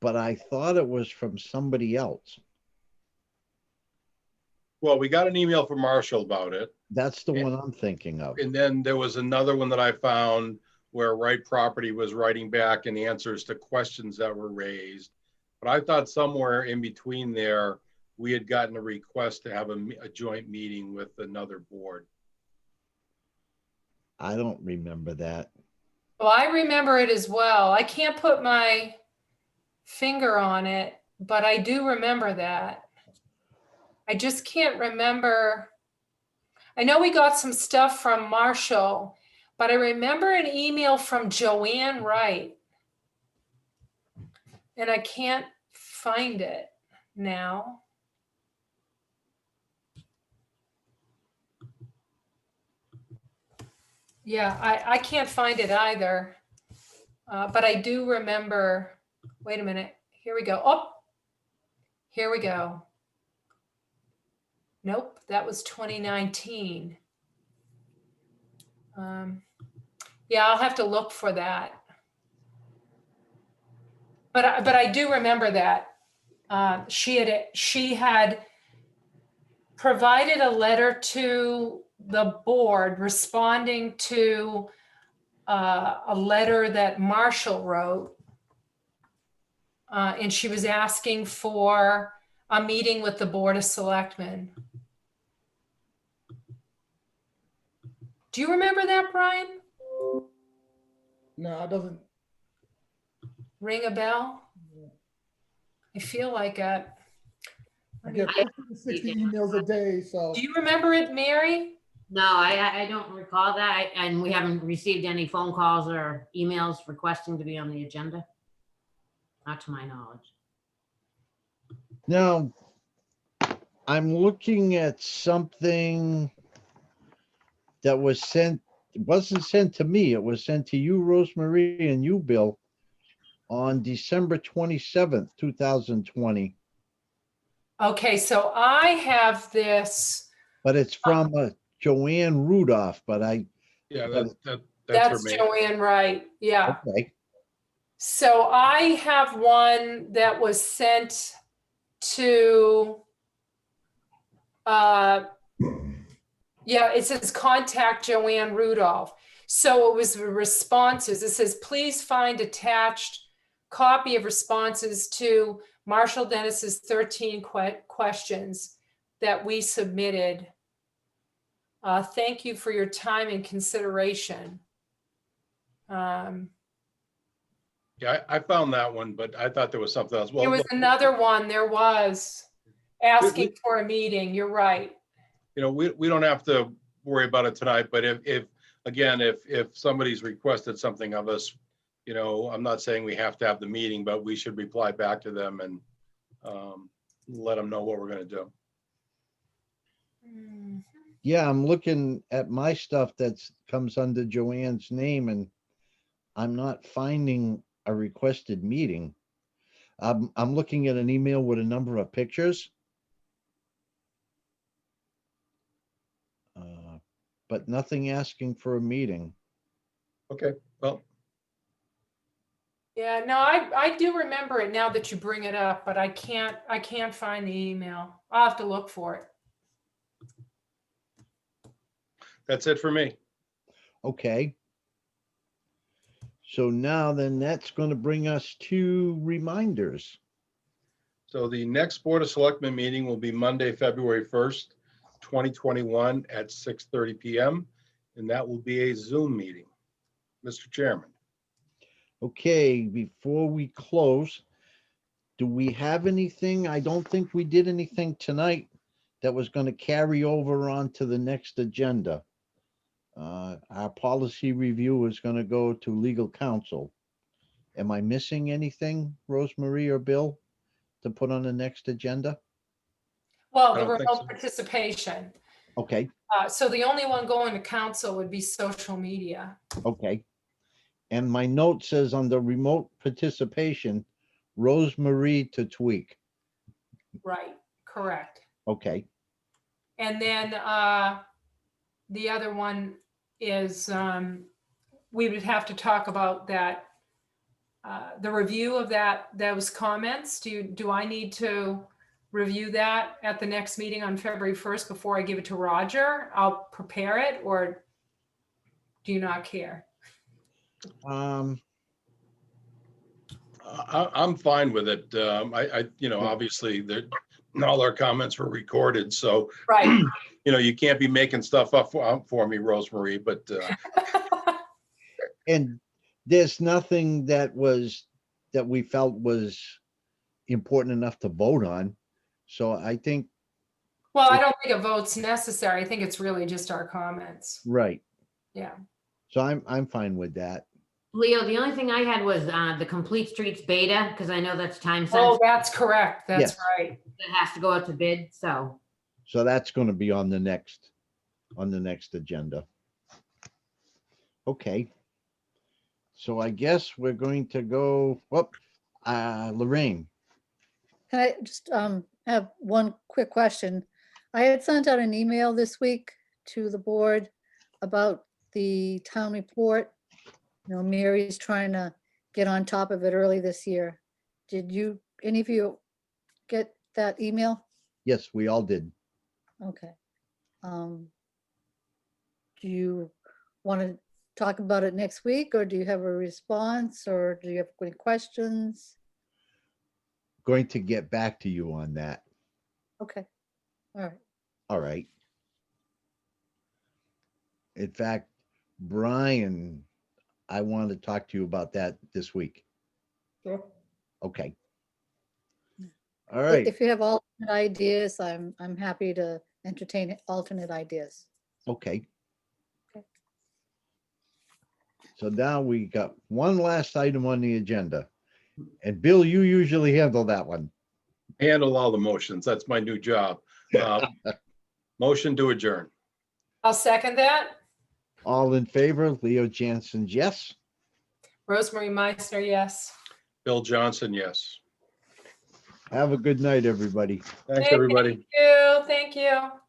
but I thought it was from somebody else. Well, we got an email from Marshall about it. That's the one I'm thinking of. And then there was another one that I found where Wright Property was writing back in answers to questions that were raised. But I thought somewhere in between there, we had gotten a request to have a joint meeting with another board. I don't remember that. Well, I remember it as well. I can't put my finger on it, but I do remember that. I just can't remember I know we got some stuff from Marshall, but I remember an email from Joanne Wright. And I can't find it now. Yeah, I can't find it either. But I do remember, wait a minute, here we go. Oh, here we go. Nope, that was 2019. Yeah, I'll have to look for that. But I do remember that she had provided a letter to the board responding to a letter that Marshall wrote. And she was asking for a meeting with the Board of Selectmen. Do you remember that, Brian? No, it doesn't. Ring a bell? I feel like it. I get 50 to 60 emails a day, so. Do you remember it, Mary? No, I don't recall that, and we haven't received any phone calls or emails requesting to be on the agenda. Not to my knowledge. Now, I'm looking at something that was sent, it wasn't sent to me, it was sent to you, Rosemary, and you, Bill, on December 27th, 2020, Okay, so I have this. but it's from Joanne Rudolph, but Yeah, But- that's That's for me. Joanne Wright. Yeah. okay, So I have one that was sent to, yeah, it says contact Joanne Rudolph. So it was responses. It says, please find attached copy of responses to Marshall Dennis's 13 questions that we submitted. Thank you for your time and consideration. Yeah, I found that one, but I thought there was something else. Well, There was look, another one, there was asking for a meeting. You're right. you know, we don't have to worry about it tonight, but if again, if somebody's requested something of us, you know, I'm not saying we have to have the meeting, but we should reply back to them and let them know what we're gonna do. yeah, I'm looking at my stuff that's comes under Joanne's name, and I'm not finding a requested meeting. I'm looking at an email with a number of pictures. But nothing asking for a meeting. Okay, well, Yeah, no, I do remember it now that you bring it up, but I can't find the email. I'll have to look for it. that's it for me. Okay. So now then that's going to bring us to reminders. So the next Board of Selectmen meeting will be Monday, February 1st, 2021 at 6:30 PM. And that will be a Zoom meeting. Mr. Chairman. Okay, before we close, do we have anything? I don't think we did anything tonight that was going to carry over onto the next agenda. Our policy review is going to go to legal counsel. Am I missing anything, Rosemary or Bill, to put on the next agenda? Well, I the don't think remote so. participation. Okay, So the only one going to council would be social media. okay. And my note says on the remote participation, Rosemary to tweak. Right, correct. Okay, And then the other one is we would have to talk about that, the review of those comments. Do I need to review that at the next meeting on February 1st before I give it to Roger? I'll prepare it, or do you not care? I'm fine with it. You know, obviously, all our comments were recorded, so, Right. you know, you can't be making stuff up for me, Rosemary, but and there's nothing that we felt was important enough to vote on. So I think Well, I don't think a vote's necessary. I think it's really just our comments. Right. Yeah. So I'm fine with that. Leo, the only thing I had was the Complete Streets beta, because I know that's time Oh, sensitive. that's correct. That's Yes. right. It has to go out to bid, so. So that's going to be on the next agenda. Okay. So I guess we're going to go, Lorraine. Can I just have one quick question? I had sent out an email this week to the board about the town report. You know, Mary's trying to get on top of it early this year. Did you, any of you get that email? Yes, we all did. Okay. Do you want to talk about it next week, or do you have a response, or do you have any questions? Going to get back to you on that. Okay, all right. All right. In fact, Brian, I want to talk to you about that this week. Sure. Okay. All right. If you have alternate ideas, I'm happy to entertain alternate ideas. Okay. Okay. So now we got one last item on the agenda. And Bill, you usually handle that one. Handle all the motions. That's my new job. Motion to adjourn. I'll second that. All in favor, Leo Jansen, yes. Rosemary Meister, yes. Bill Johnson, yes. Have a good night, everybody. Thanks, Hey, everybody. Thank you. Thank you.